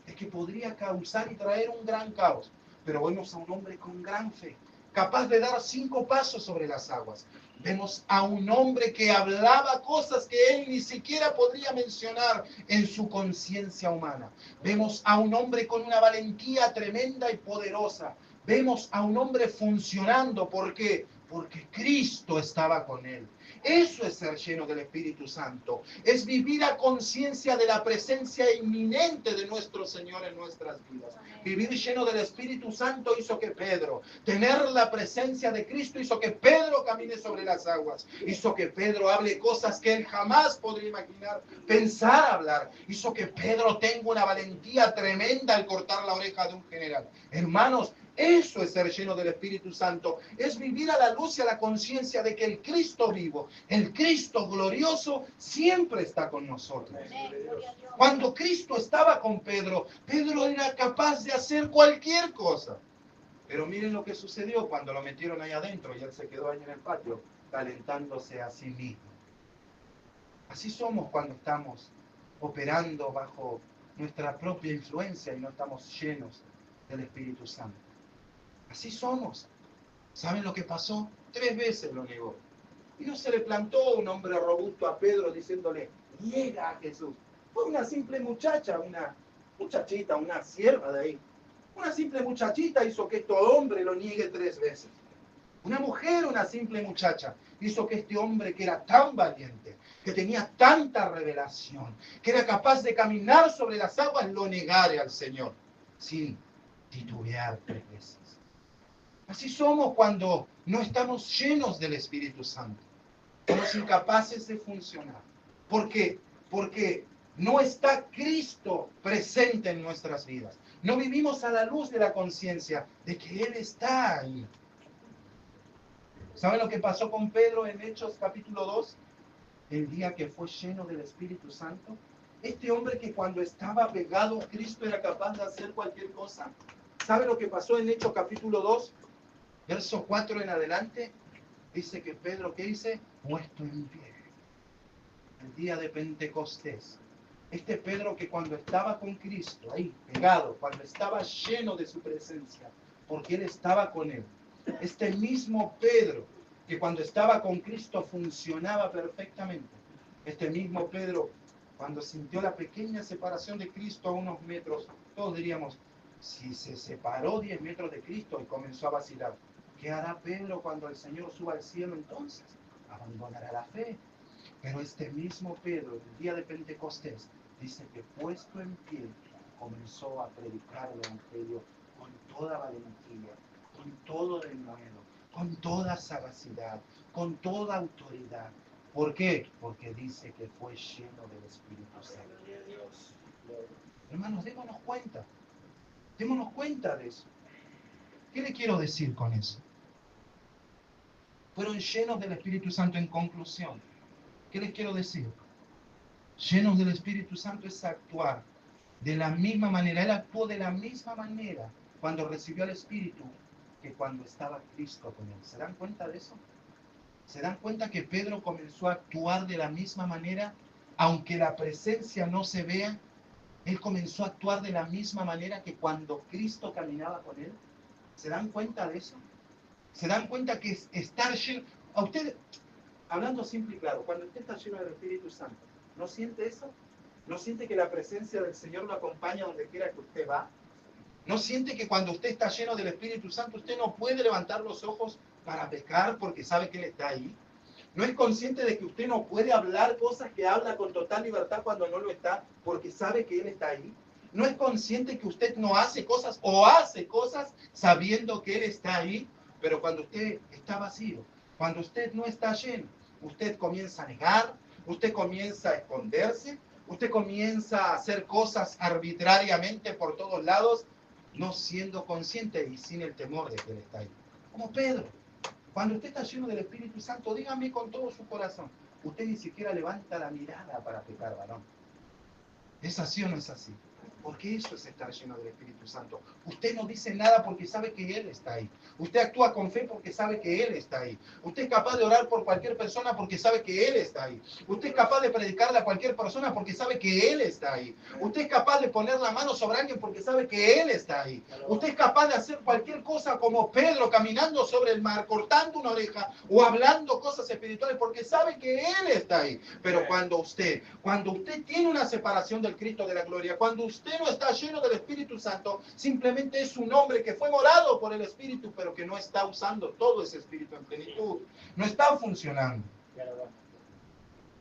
de que podría causar y traer un gran caos. Pero vemos a un hombre con gran fe, capaz de dar 5 pasos sobre las aguas. Vemos a un hombre que hablaba cosas que él ni siquiera podría mencionar en su conciencia humana. Vemos a un hombre con una valentía tremenda y poderosa. Vemos a un hombre funcionando. ¿Por qué? Porque Cristo estaba con él. Eso es ser lleno del Espíritu Santo. Es vivir a conciencia de la presencia inminente de nuestro Señor en nuestras vidas. Vivir lleno del Espíritu Santo hizo que Pedro, tener la presencia de Cristo hizo que Pedro camine sobre las aguas. Hizo que Pedro hable cosas que él jamás podría imaginar, pensar hablar. Hizo que Pedro tenga una valentía tremenda al cortar la oreja de un general. Hermanos, eso es ser lleno del Espíritu Santo. Es vivir a la luz y a la conciencia de que el Cristo vivo, el Cristo glorioso, siempre está con nosotros. Cuando Cristo estaba con Pedro, Pedro era capaz de hacer cualquier cosa. Pero miren lo que sucedió cuando lo metieron ahí adentro y él se quedó ahí en el patio, calentándose a sí mismo. Así somos cuando estamos operando bajo nuestra propia influencia y no estamos llenos del Espíritu Santo. Así somos. ¿Saben lo que pasó? 3 veces lo negó. Y no se le plantó un hombre robusto a Pedro diciéndole, niega a Jesús. Fue una simple muchacha, una muchachita, una sierva de ahí. Una simple muchachita hizo que este hombre lo niegue 3 veces. Una mujer, una simple muchacha, hizo que este hombre que era tan valiente, que tenía tanta revelación, que era capaz de caminar sobre las aguas, lo negara al Señor, sin titubear 3 veces. Así somos cuando no estamos llenos del Espíritu Santo. Somos incapaces de funcionar. ¿Por qué? Porque no está Cristo presente en nuestras vidas. No vivimos a la luz de la conciencia de que Él está ahí. ¿Saben lo que pasó con Pedro en Hechos capítulo 2? El día que fue lleno del Espíritu Santo. Este hombre que cuando estaba pegado a Cristo era capaz de hacer cualquier cosa. ¿Sabe lo que pasó en Hechos capítulo 2? Verso 4 en adelante. Dice que Pedro, ¿qué dice? Puesto en pie. El día de Pentecostés. Este Pedro que cuando estaba con Cristo, ahí pegado, cuando estaba lleno de su presencia, porque Él estaba con Él. Este mismo Pedro que cuando estaba con Cristo funcionaba perfectamente. Este mismo Pedro, cuando sintió la pequeña separación de Cristo a unos metros, todos diríamos, si se separó 10 metros de Cristo y comenzó a vacilar, ¿qué hará Pedro cuando el Señor suba al cielo entonces? Abandonará la fe. Pero este mismo Pedro, el día de Pentecostés, dice que puesto en pie, comenzó a predicar el Evangelio con toda valentía, con todo denuedo, con toda sagacidad, con toda autoridad. ¿Por qué? Porque dice que fue lleno del Espíritu Santo. Hermanos, démonos cuenta de eso. ¿Qué le quiero decir con eso? Fueron llenos del Espíritu Santo en conclusión. ¿Qué les quiero decir? Llenos del Espíritu Santo es actuar de la misma manera. Él actuó de la misma manera cuando recibió al Espíritu que cuando estaba Cristo con él. ¿Se dan cuenta de eso? ¿Se dan cuenta que Pedro comenzó a actuar de la misma manera? Aunque la presencia no se vea, él comenzó a actuar de la misma manera que cuando Cristo caminaba con él. ¿Se dan cuenta de eso? ¿Se dan cuenta que estar lleno... A usted, hablando simple y claro, cuando usted está lleno del Espíritu Santo, ¿no siente eso? ¿No siente que la presencia del Señor lo acompaña donde quiera que usted va? ¿No siente que cuando usted está lleno del Espíritu Santo, usted no puede levantar los ojos para pecar porque sabe que Él está ahí? ¿No es consciente de que usted no puede hablar cosas que habla con total libertad cuando no lo está porque sabe que Él está ahí? ¿No es consciente que usted no hace cosas o hace cosas sabiendo que Él está ahí? Pero cuando usted está vacío, cuando usted no está lleno, usted comienza a negar, usted comienza a esconderse, usted comienza a hacer cosas arbitrariamente por todos lados, no siendo consciente y sin el temor de que Él está ahí. Como Pedro. Cuando usted está lleno del Espíritu Santo, dígame con todo su corazón, usted ni siquiera levanta la mirada para pecar, varón. ¿Es así o no es así? Porque eso es estar lleno del Espíritu Santo. Usted no dice nada porque sabe que Él está ahí. Usted actúa con fe porque sabe que Él está ahí. Usted es capaz de orar por cualquier persona porque sabe que Él está ahí. Usted es capaz de predicarle a cualquier persona porque sabe que Él está ahí. Usted es capaz de poner la mano sobre alguien porque sabe que Él está ahí. Usted es capaz de hacer cualquier cosa como Pedro caminando sobre el mar, cortando una oreja o hablando cosas espirituales porque sabe que Él está ahí. Pero cuando usted tiene una separación del Cristo de la gloria, cuando usted no está lleno del Espíritu Santo, simplemente es un hombre que fue morado por el Espíritu, pero que no está usando todo ese Espíritu en plenitud. No está funcionando.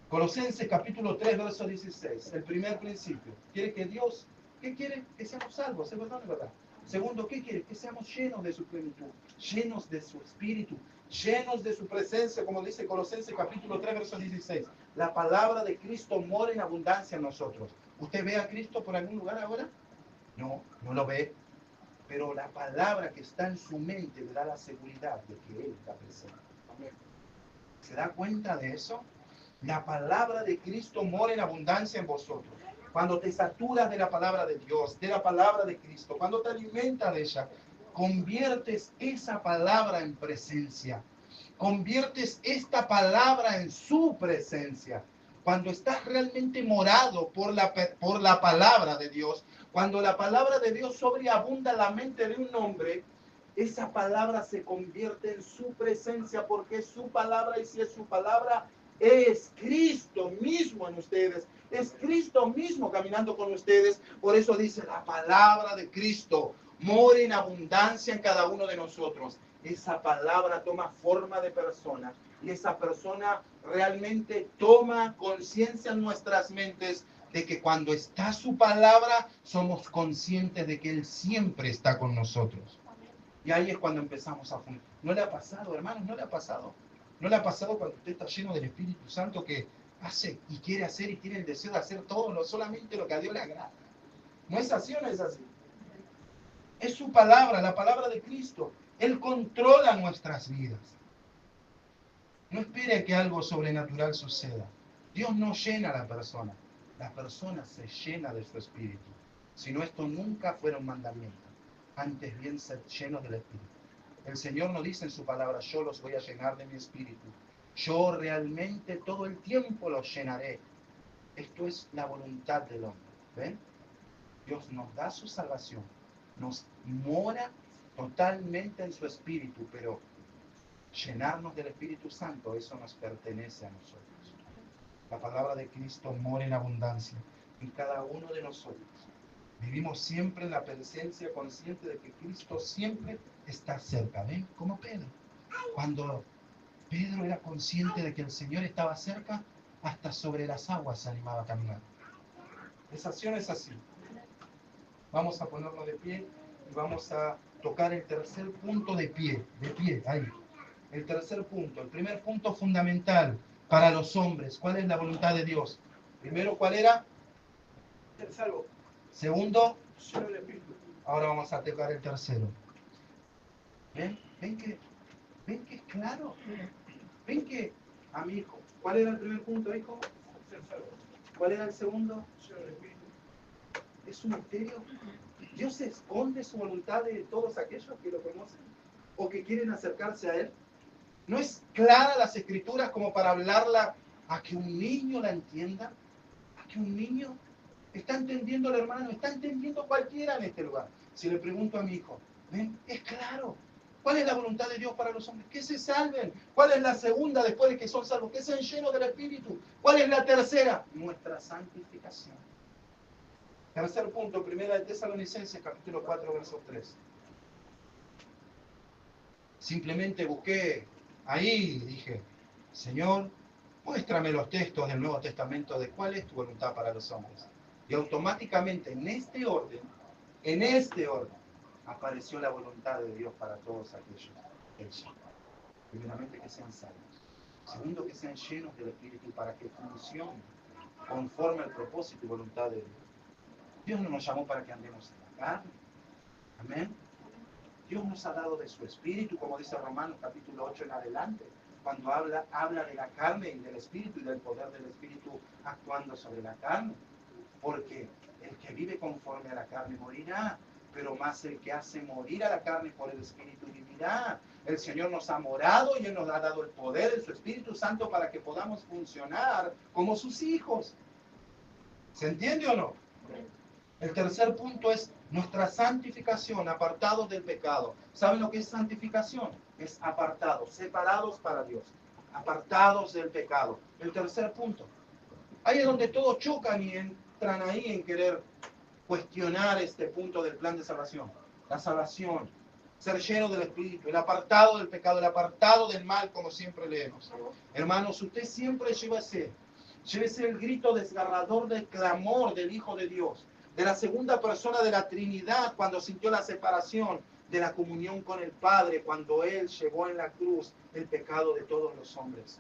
Colosenses capítulo 3, verso 16. El primer principio. Quiere que Dios, ¿qué quiere? Que seamos salvos, ¿es verdad o no es verdad? Segundo, ¿qué quiere? Que seamos llenos de su plenitud, llenos de su espíritu, llenos de su presencia, como dice Colosenses capítulo 3, verso 16. La palabra de Cristo mora en abundancia en nosotros. ¿Usted ve a Cristo por algún lugar ahora? No, no lo ve. Pero la palabra que está en su mente le da la seguridad de que Él está presente. ¿Se da cuenta de eso? La palabra de Cristo mora en abundancia en vosotros. Cuando te saturas de la palabra de Dios, de la palabra de Cristo, cuando te alimentas de ella, conviertes esa palabra en presencia. Conviertes esta palabra en su presencia. Cuando estás realmente morado por la palabra de Dios, cuando la palabra de Dios sobreabunda la mente de un hombre, esa palabra se convierte en su presencia porque es su palabra, y si es su palabra, es Cristo mismo en ustedes, es Cristo mismo caminando con ustedes. Por eso dice, la palabra de Cristo mora en abundancia en cada uno de nosotros. Esa palabra toma forma de persona y esa persona realmente toma conciencia en nuestras mentes de que cuando está su palabra somos conscientes de que Él siempre está con nosotros. Y ahí es cuando empezamos a funcionar. ¿No le ha pasado, hermanos? ¿No le ha pasado? ¿No le ha pasado cuando usted está lleno del Espíritu Santo que hace y quiere hacer y tiene el deseo de hacer todo, no solamente lo que a Dios le agrada? ¿No es así o no es así? Es su palabra, la palabra de Cristo. Él controla nuestras vidas. No espere que algo sobrenatural suceda. Dios no llena a la persona se llena de su Espíritu. Si no, esto nunca fuera un mandamiento. Antes bien ser llenos del Espíritu. El Señor nos dice en su palabra, yo los voy a llenar de mi Espíritu. Yo realmente todo el tiempo los llenaré. Esto es la voluntad del hombre. ¿Ven? Dios nos da su salvación. Nos mora totalmente en su Espíritu, pero llenarnos del Espíritu Santo, eso nos pertenece a nosotros. La palabra de Cristo mora en abundancia en cada uno de nosotros. Vivimos siempre en la presencia consciente de que Cristo siempre está cerca. ¿Ven? Como Pedro. Cuando Pedro era consciente de que el Señor estaba cerca, hasta sobre las aguas se animaba a caminar. ¿Es así o no es así? Vamos a ponernos de pie y vamos a tocar el tercer punto de pie, ahí. El tercer punto, el primer punto fundamental para los hombres. ¿Cuál es la voluntad de Dios? Primero, ¿cuál era? El salvo. Segundo, el Espíritu. Ahora vamos a tocar el tercero. ¿Ven? ¿Ven que es claro? ¿Ven que a mi hijo? ¿Cuál era el primer punto, hijo? Ser salvo. ¿Cuál era el segundo? El Espíritu. ¿Es un misterio? ¿Dios se esconde su voluntad de todos aquellos que lo conocen o que quieren acercarse a Él? ¿No es clara las Escrituras como para hablarla a que un niño la entienda? ¿A que un niño está entendiendo el hermano? ¿Está entendiendo cualquiera en este lugar? Si le pregunto a mi hijo, ¿ven? Es claro. ¿Cuál es la voluntad de Dios para los hombres? Que se salven. ¿Cuál es la segunda después de que son salvos? Que sean llenos del Espíritu. ¿Cuál es la tercera? Nuestra santificación. Tercer punto, primera de Tesalonicenses, capítulo 4, verso 3. Simplemente busqué ahí, dije, Señor, muéstrame los textos del Nuevo Testamento de cuál es tu voluntad para los hombres. Y automáticamente en este orden, apareció la voluntad de Dios para todos aquellos que Él llama. Primeramente, que sean salvos. Segundo, que sean llenos del Espíritu para que funcionen conforme al propósito y voluntad de Dios. Dios no nos llamó para que andemos en la carne. Amén. Dios nos ha dado de su Espíritu, como dice Romanos capítulo 8 en adelante, cuando habla de la carne y del Espíritu y del poder del Espíritu actuando sobre la carne. Porque el que vive conforme a la carne morirá, pero más el que hace morir a la carne por el Espíritu vivirá. El Señor nos ha morado y Él nos ha dado el poder de su Espíritu Santo para que podamos funcionar como sus hijos. ¿Se entiende o no? El tercer punto es nuestra santificación, apartados del pecado. ¿Saben lo que es santificación? Es apartados, separados para Dios, apartados del pecado. El tercer punto. Ahí es donde todos chocan y entran ahí en querer cuestionar este punto del plan de salvación. La salvación ser lleno del Espíritu, el apartado del pecado, el apartado del mal, como siempre leemos. Hermanos, usted siempre llévese el grito desgarrador del clamor del Hijo de Dios, de la segunda persona de la Trinidad, cuando sintió la separación de la comunión con el Padre, cuando Él llevó en la cruz el pecado de todos los hombres.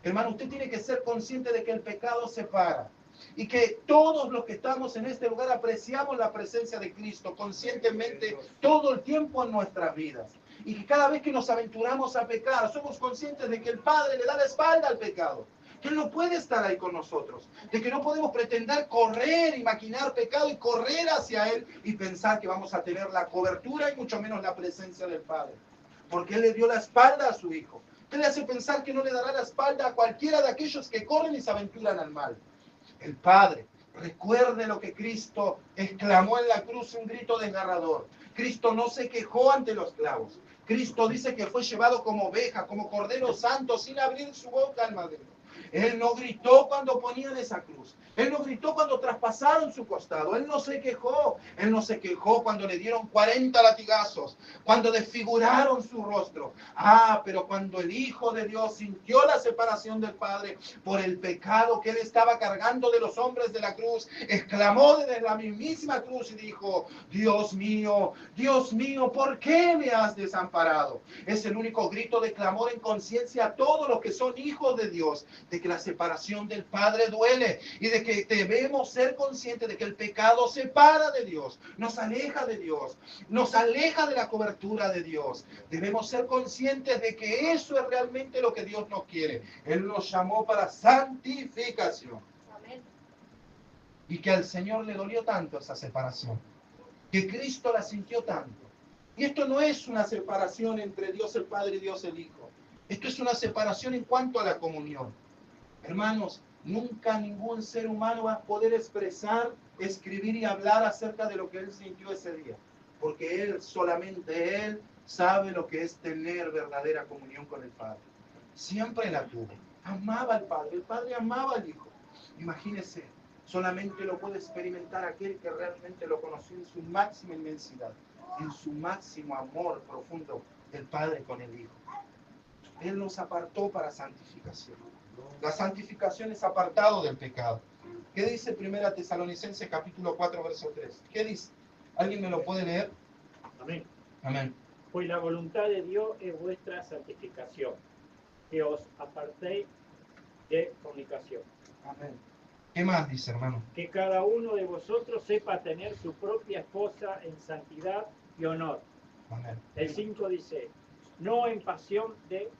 Hermano, usted tiene que ser consciente de que el pecado separa y que todos los que estamos en este lugar apreciamos la presencia de Cristo conscientemente todo el tiempo en nuestras vidas. Y que cada vez que nos aventuramos a pecar, somos conscientes de que el Padre le da la espalda al pecado, que Él no puede estar ahí con nosotros, de que no podemos pretender correr y maquinar pecado y correr hacia Él y pensar que vamos a tener la cobertura y mucho menos la presencia del Padre, porque Él le dio la espalda a su Hijo. ¿Qué le hace pensar que no le dará la espalda a cualquiera de aquellos que corren y se aventuran al mal? El Padre. Recuerde lo que Cristo exclamó en la cruz, un grito desgarrador. Cristo no se quejó ante los clavos. Cristo dice que fue llevado como oveja, como cordero santo, sin abrir su boca al madero. Él no gritó cuando ponían esa cruz. Él no gritó cuando traspasaron su costado. Él no se quejó. Él no se quejó cuando le dieron 40 latigazos, cuando desfiguraron su rostro. Pero cuando el Hijo de Dios sintió la separación del Padre por el pecado que Él estaba cargando de los hombres de la cruz, exclamó desde la mismísima cruz y dijo: Dios mío, ¿por qué me has desamparado? Es el único grito de clamor en conciencia a todos los que son hijos de Dios, de que la separación del Padre duele y de que debemos ser conscientes de que el pecado separa de Dios, nos aleja de Dios, nos aleja de la cobertura de Dios. Debemos ser conscientes de que eso es realmente lo que Dios nos quiere. Él nos llamó para santificación. Amén. Y que al Señor le dolió tanto esa separación, que Cristo la sintió tanto. Y esto no es una separación entre Dios el Padre y Dios el Hijo. Esto es una separación en cuanto a la comunión. Hermanos, nunca ningún ser humano va a poder expresar, escribir y hablar acerca de lo que Él sintió ese día. Porque Él, solamente Él, sabe lo que es tener verdadera comunión con el Padre. Siempre la tuvo. Amaba al Padre. El Padre amaba al Hijo. Imagínese, solamente lo puede experimentar aquel que realmente lo conoció en su máxima inmensidad, en su máximo amor profundo del Padre con el Hijo. Él nos apartó para santificación. La santificación es apartado del pecado. ¿Qué dice 1 Tesalonicenses capítulo 4, verso 3? ¿Qué dice? ¿Alguien me lo puede leer? Amén. Amén. Pues la voluntad de Dios es vuestra santificación, que os apartéis de fornicación. Amén. ¿Qué más dice, hermano? Que cada uno de vosotros sepa tener su propia esposa en santidad y honor. Amén. El 5 dice: no en pasión de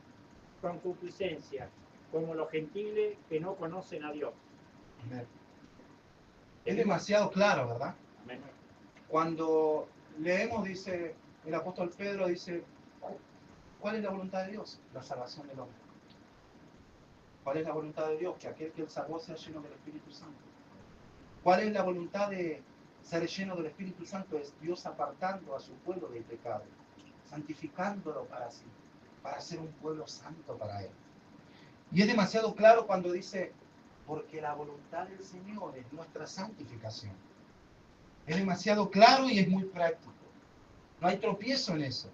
concupiscencia, como los gentiles que no conocen a Dios. Amén. Es demasiado claro, ¿verdad? Amén. Cuando leemos, dice el apóstol Pedro, dice, ¿cuál es la voluntad de Dios? La salvación del hombre. ¿Cuál es la voluntad de Dios? Que aquel que Él salvó sea lleno del Espíritu Santo. ¿Cuál es la voluntad de ser lleno del Espíritu Santo? Es Dios apartando a su pueblo del pecado, santificándolo para sí, para ser un pueblo santo para Él. Y es demasiado claro cuando dice, porque la voluntad del Señor es nuestra santificación. Es demasiado claro y es muy práctico. No hay tropiezo en eso.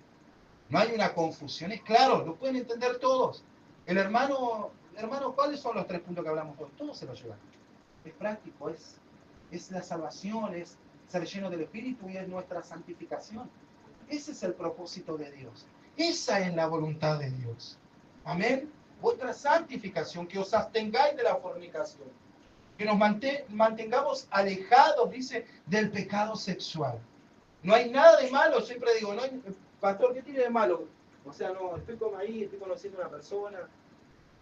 No hay una confusión. Es claro, lo pueden entender todos. El hermano, ¿cuáles son los 3 puntos que hablamos hoy? Todos se los llevan. Es práctico, es la salvación, es ser lleno del Espíritu y es nuestra santificación. Ese es el propósito de Dios. Esa es la voluntad de Dios. Amén. Vuestra santificación, que os abstengáis de la fornicación, que nos mantengamos alejados, dice, del pecado sexual. No hay nada de malo, siempre digo, no hay, pastor, ¿qué tiene de malo? O sea, no, estoy como ahí, estoy conociendo a una persona. No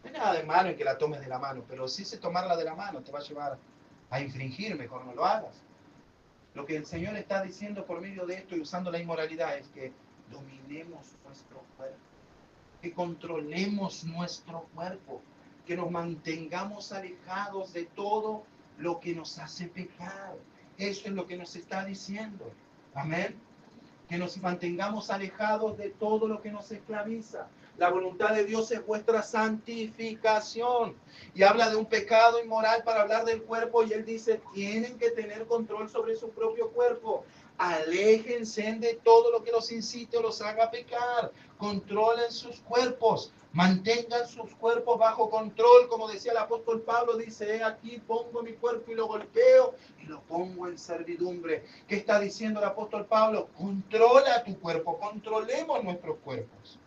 hay nada de malo en que la tomes de la mano, pero si ese tomarla de la mano te va a llevar a infringir, mejor no lo hagas. Lo que el Señor está diciendo por medio de esto y usando la inmoralidad es que dominemos nuestro cuerpo, que controlemos nuestro cuerpo, que nos mantengamos alejados de todo lo que nos hace pecar. Eso es lo que nos está diciendo. Amén. Que nos mantengamos alejados de todo lo que nos esclaviza. La voluntad de Dios es vuestra santificación. Y habla de un pecado inmoral para hablar del cuerpo. Y él dice, tienen que tener control sobre su propio cuerpo. Aléjense de todo lo que los incite o los haga pecar. Controlen sus cuerpos. Mantengan sus cuerpos bajo control. Como decía el apóstol Pablo, dice, aquí pongo mi cuerpo y lo golpeo y lo pongo en servidumbre. ¿Qué está diciendo el apóstol Pablo? Controla tu cuerpo. Controlemos nuestros cuerpos.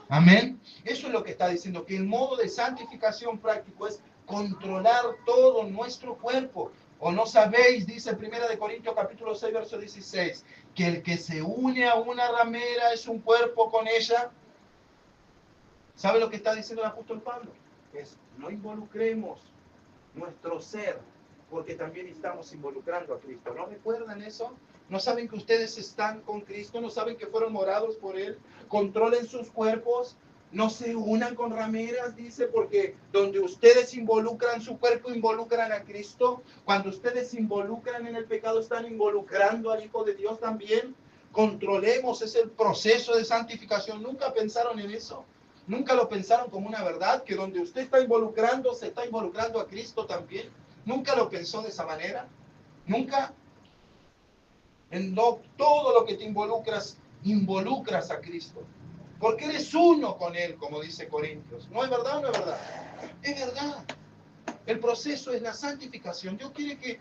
Amén. Eso es lo que está diciendo, que el modo de santificación práctico es controlar todo nuestro cuerpo. ¿O no sabéis, dice 1 Corintios capítulo 6, verso 16, que el que se une a una ramera es un cuerpo con ella? ¿Sabe lo que está diciendo el apóstol Pablo? Es, no involucremos nuestro ser, porque también estamos involucrando a Cristo. ¿No recuerdan eso? ¿No saben que ustedes están con Cristo? ¿No saben que fueron morados por Él? Controlen sus cuerpos. No se unan con rameras, dice, porque donde ustedes involucran su cuerpo, involucran a Cristo. Cuando ustedes se involucran en el pecado, están involucrando al Hijo de Dios también. Controlemos, es el proceso de santificación. ¿Nunca pensaron en eso? ¿Nunca lo pensaron como una verdad? Que donde usted está involucrando, se está involucrando a Cristo también. ¿Nunca lo pensó de esa manera? ¿Nunca? Todo lo que te involucras, involucras a Cristo. Porque eres uno con Él, como dice Corintios. ¿No es verdad o no es verdad? Es verdad. El proceso es la santificación. Dios quiere que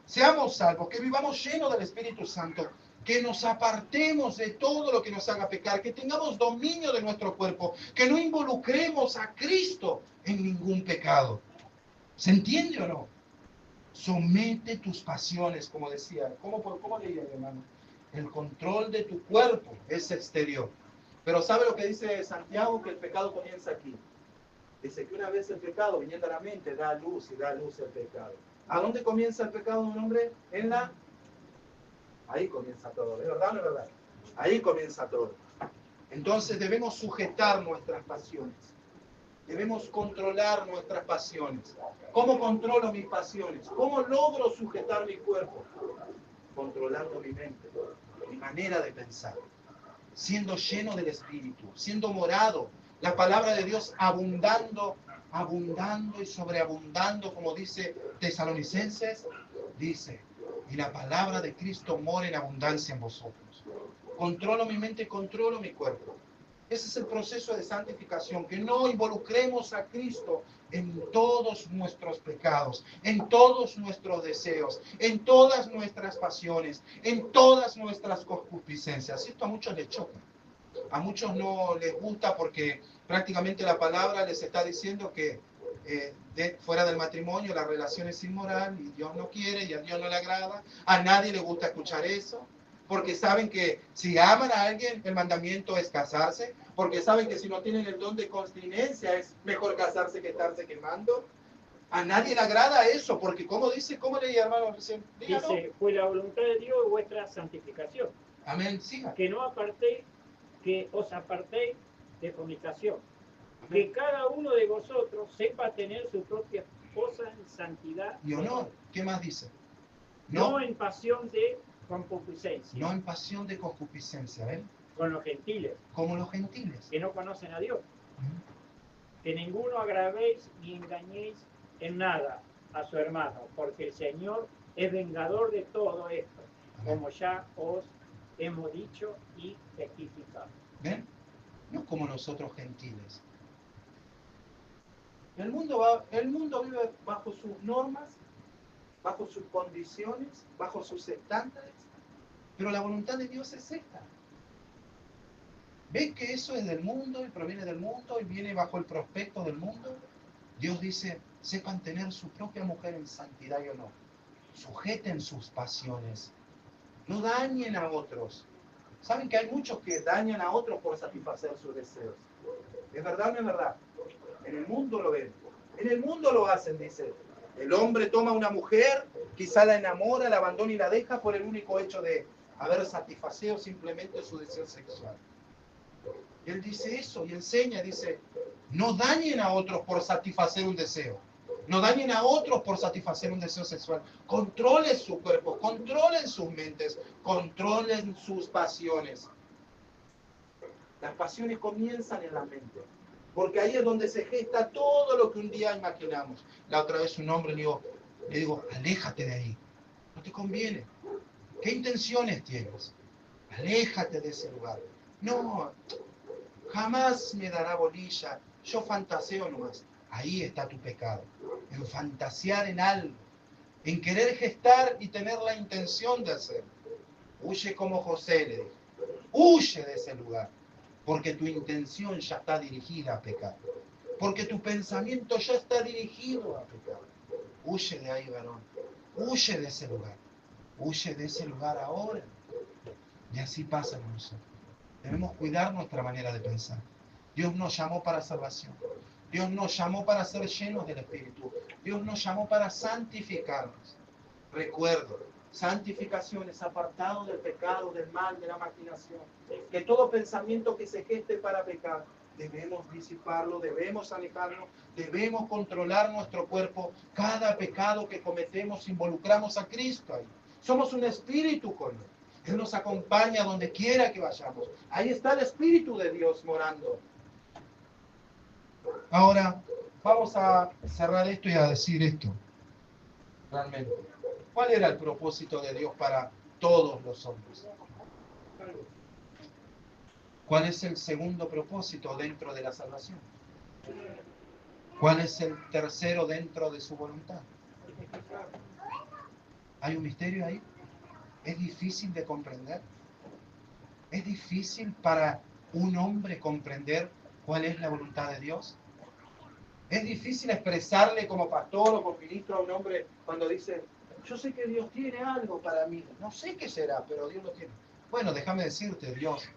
seamos salvos, que vivamos llenos del Espíritu Santo, que nos apartemos de todo lo que nos haga pecar, que tengamos dominio de nuestro cuerpo, que no involucremos a Cristo en ningún pecado. ¿Se entiende o no? Somete tus pasiones, como decía. ¿Cómo leía, hermano? El control de tu cuerpo es exterior. Pero ¿sabe lo que dice Santiago? Que el pecado comienza aquí. Dice que una vez el pecado, viniendo a la mente, da luz y da luz el pecado. ¿A dónde comienza el pecado de un hombre? Ahí comienza todo. ¿Es verdad o no es verdad? Ahí comienza todo. Entonces debemos sujetar nuestras pasiones. Debemos controlar nuestras pasiones. ¿Cómo controlo mis pasiones? ¿Cómo logro sujetar mi cuerpo? Controlando mi mente, mi manera de pensar. Siendo lleno del Espíritu, siendo morado. La palabra de Dios abundando, abundando y sobreabundando, como dice Tesalonicenses, dice, y la palabra de Cristo mora en abundancia en vosotros. Controlo mi mente, controlo mi cuerpo. Ese es el proceso de santificación, que no involucremos a Cristo en todos nuestros pecados, en todos nuestros deseos, en todas nuestras pasiones, en todas nuestras concupiscencias. Esto a muchos les choca. A muchos no les gusta porque prácticamente la palabra les está diciendo que fuera del matrimonio la relación es inmoral y Dios no quiere y a Dios no le agrada. A nadie le gusta escuchar eso. Porque saben que si aman a alguien, el mandamiento es casarse. Porque saben que si no tienen el don de continencia, es mejor casarse que estarse quemando. A nadie le agrada eso, porque como dice, ¿cómo leía, hermano? Dice, fue la voluntad de Dios vuestra santificación. Amén, siga. Que os apartéis de fornicación. Amén. Que cada uno de vosotros sepa tener su propia esposa en santidad y honor. ¿Qué más dice? No en pasión de concupiscencia. No en pasión de concupiscencia, ¿eh? Con los gentiles. Como los gentiles. Que no conocen a Dios. Que ninguno agravéis ni engañéis en nada a su hermano, porque el Señor es vengador de todo esto, como ya os hemos dicho y testificado. ¿Ven? No como los otros gentiles. El mundo vive bajo sus normas, bajo sus condiciones, bajo sus estándares, pero la voluntad de Dios es esta. ¿Ven que eso es del mundo y proviene del mundo y viene bajo el prospecto del mundo? Dios dice, sepan tener su propia mujer en santidad y honor. Sujeten sus pasiones. No dañen a otros. ¿Saben que hay muchos que dañan a otros por satisfacer sus deseos? ¿Es verdad o no es verdad? En el mundo lo ven. En el mundo lo hacen, dice. El hombre toma a una mujer, quizá la enamora, la abandona y la deja por el único hecho de haber satisfacido simplemente su deseo sexual. Y él dice eso y enseña, dice, no dañen a otros por satisfacer un deseo. No dañen a otros por satisfacer un deseo sexual. Controlen su cuerpo, controlen sus mentes, controlen sus pasiones. Las pasiones comienzan en la mente. Porque ahí es donde se gesta todo lo que un día imaginamos. La otra vez un hombre le digo, aléjate de ahí. No te conviene. ¿Qué intenciones tienes? Aléjate de ese lugar. No, jamás me dará bolilla. Yo fantaseo nomás. Ahí está tu pecado. En fantasear en algo. En querer gestar y tener la intención de hacerlo. Huye como José, le dijo. Huye de ese lugar. Porque tu intención ya está dirigida a pecar. Porque tu pensamiento ya está dirigido a pecar. Huye de ahí, varón. Huye de ese lugar. Huye de ese lugar ahora. Y así pasa con nosotros. Debemos cuidar nuestra manera de pensar. Dios nos llamó para salvación. Dios nos llamó para ser llenos del Espíritu. Dios nos llamó para santificarnos. Recuerdo, santificación es apartado del pecado, del mal, de la maquinación. Que todo pensamiento que se geste para pecar, debemos disiparlo, debemos alejarnos, debemos controlar nuestro cuerpo. Cada pecado que cometemos involucramos a Cristo ahí. Somos un espíritu con Él. Él nos acompaña donde quiera que vayamos. Ahí está el Espíritu de Dios morando. Ahora, vamos a cerrar esto y a decir esto. Realmente, ¿cuál era el propósito de Dios para todos los hombres? ¿Cuál es el segundo propósito dentro de la salvación? ¿Cuál es el tercero dentro de su voluntad? ¿Hay un misterio ahí? ¿Es difícil de comprender? ¿Es difícil para un hombre comprender cuál es la voluntad de Dios? ¿Es difícil expresarle como pastor o como ministro a un hombre cuando dice, yo sé que Dios tiene algo para mí, no sé qué será, pero Dios lo tiene? Bueno, déjame decirte, Dios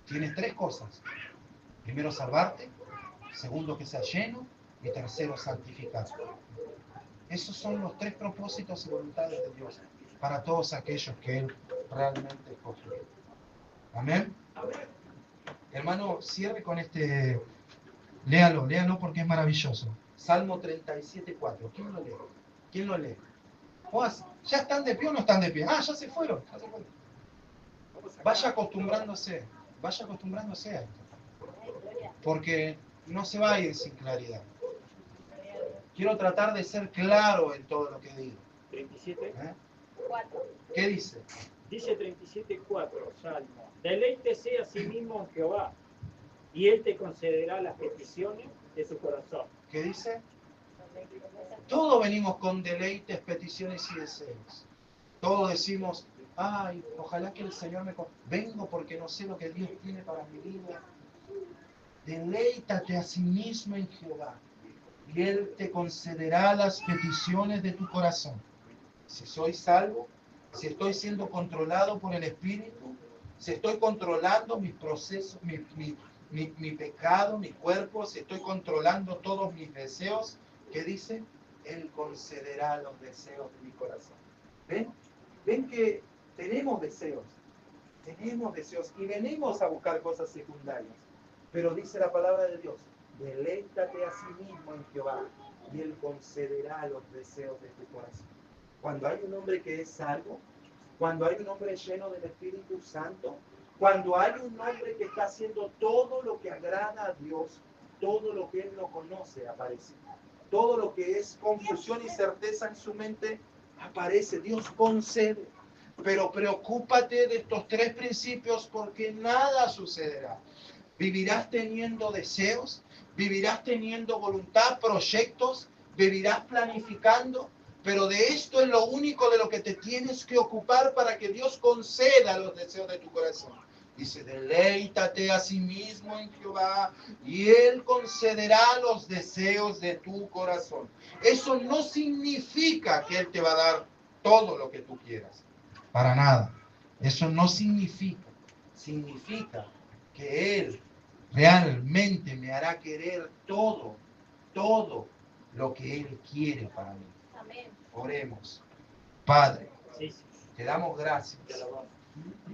tiene tres cosas. Primero, salvarte. Segundo, que sea lleno. Y tercero, santificarte. Esos son los tres propósitos y voluntades de Dios para todos aquellos que Él realmente escogió. Amén. Hermano, cierre con este. Léalo porque es maravilloso. Salmo 37:4. ¿Quién lo lee? ¿Quién lo lee? ¿Ya están de pie o no están de pie? Ah, ya se fueron. Vaya acostumbrándose a esto. Porque no se va a ir sin claridad. Quiero tratar de ser claro en todo lo que digo. 37. ¿Qué dice? Dice 37:4, Salmo. Deleítese a sí mismo en Jehová, y Él te concederá las peticiones de su corazón. ¿Qué dice? Todos venimos con deleites, peticiones y deseos. Todos decimos, ay, ojalá que el Señor me... Vengo porque no sé lo que Dios tiene para mi vida. Deleítate a sí mismo en Jehová, y Él te concederá las peticiones de tu corazón. Si soy salvo, si estoy siendo controlado por el Espíritu, si estoy controlando mis procesos, mi pecado, mi cuerpo, si estoy controlando todos mis deseos, ¿qué dice? Él concederá los deseos de mi corazón. ¿Ven? ¿Ven que tenemos deseos y venimos a buscar cosas secundarias? Pero dice la palabra de Dios, deleítate a sí mismo en Jehová y Él concederá los deseos de tu corazón. Cuando hay un hombre que es salvo, cuando hay un hombre lleno del Espíritu Santo, cuando hay un hombre que está haciendo todo lo que agrada a Dios, todo lo que Él no conoce aparece. Todo lo que es confusión y certeza en su mente aparece. Dios concede. Pero preocúpate de estos tres principios porque nada sucederá. Vivirás teniendo deseos, vivirás teniendo voluntad, proyectos, vivirás planificando, pero de esto es lo único de lo que te tienes que ocupar para que Dios conceda los deseos de tu corazón. Dice, deleítate a sí mismo en Jehová y Él concederá los deseos de tu corazón. Eso no significa que Él te va a dar todo lo que tú quieras. Para nada. Eso no significa. Significa que Él realmente me hará querer todo lo que Él quiere para mí. Amén. Oremos. Padre, Sí, sí. te damos gracias. Te alabamos.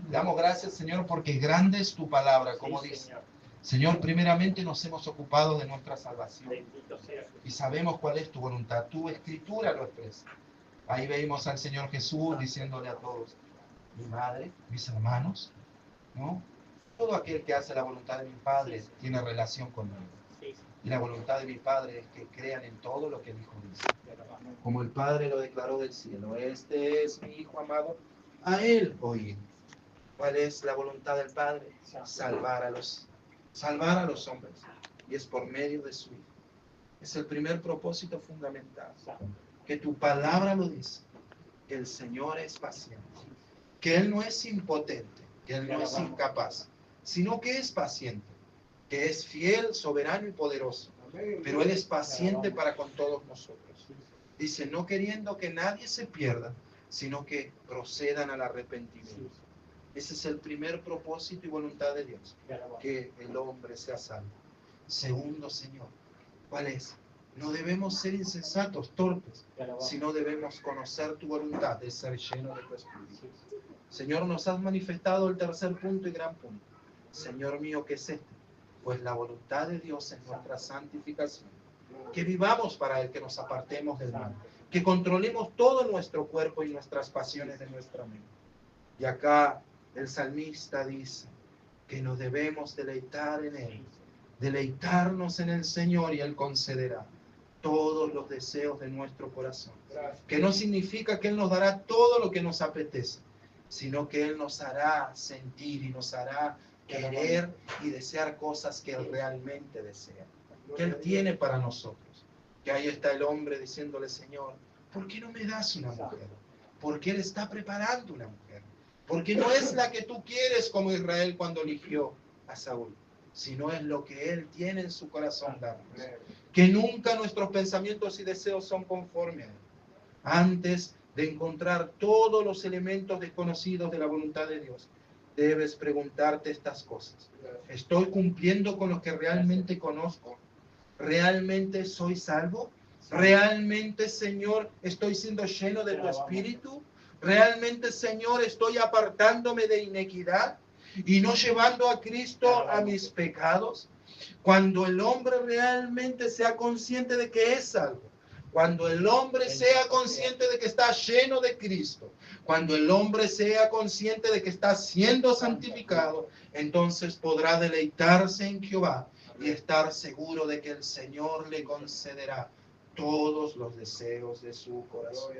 Te damos gracias, Señor, porque grande es tu palabra, como Sí, dice. Señor. Señor, primeramente nos hemos ocupado de nuestra salvación Bendito sea su y sabemos cuál es tu voluntad. Tu escritura lo expresa. Ahí veíamos al Señor Jesús diciéndole a todos, mi madre, mis hermanos, ¿no? Todo aquel que hace la voluntad de mi Padre tiene relación conmigo. Sí, Y la voluntad de mi Padre es que crean en todo lo que el Hijo dice. Como el Padre lo declaró del cielo, este es mi Hijo amado, a Él oíd. ¿Cuál es la voluntad del Padre? Salvar a los hombres. Y es por medio de su Hijo. Es el primer propósito fundamental. Que tu palabra lo dice. Que el Señor es paciente. Que Él no es impotente. Que Él no es incapaz. Sino que es paciente. Que es fiel, soberano y poderoso. Pero Él es paciente para con todos nosotros. Dice, no queriendo que nadie se pierda, sino que procedan al arrepentimiento. Ese es el primer propósito y voluntad de Dios, que el hombre sea salvo. Segundo, Señor, ¿cuál es? No debemos ser insensatos, torpes, sino debemos conocer tu voluntad de ser lleno de tu Espíritu. Señor, nos has manifestado el tercer punto y gran punto. Señor mío, ¿qué es este? Pues la voluntad de Dios es nuestra santificación. Que vivamos para Él, que nos apartemos del mal, que controlemos todo nuestro cuerpo y nuestras pasiones de nuestra mente. Y acá el salmista dice que nos debemos deleitar en Él, deleitarnos en el Señor y Él concederá todos los deseos de nuestro corazón. Que no significa que Él nos dará todo lo que nos apetece, sino que Él nos hará sentir y nos hará querer y desear cosas que Él realmente desea, que Él tiene para nosotros. Que ahí está el hombre diciéndole, Señor, ¿por qué no me das una mujer? Porque Él está preparando una mujer. Porque no es la que tú quieres como Israel cuando eligió a Saúl, sino es lo que Él tiene en su corazón darnos. Que nunca nuestros pensamientos y deseos son conformes a Él. Antes de encontrar todos los elementos desconocidos de la voluntad de Dios, debes preguntarte estas cosas. ¿Estoy cumpliendo con lo que realmente conozco? ¿Realmente soy salvo? ¿Realmente, Señor, estoy siendo lleno de tu Espíritu? ¿Realmente, Señor, estoy apartándome de inequidad y no llevando a Cristo a mis pecados? Cuando el hombre realmente sea consciente de que es salvo, cuando el hombre sea consciente de que está lleno de Cristo, cuando el hombre sea consciente de que está siendo santificado, entonces podrá deleitarse en Jehová y estar seguro de que el Señor le concederá todos los deseos de su corazón.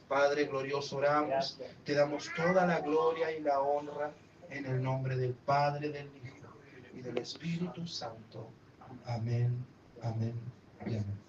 Padre glorioso, oramos, te damos toda la gloria y la honra en el nombre del Padre, del Hijo y del Espíritu Santo. Amén, amén y amén.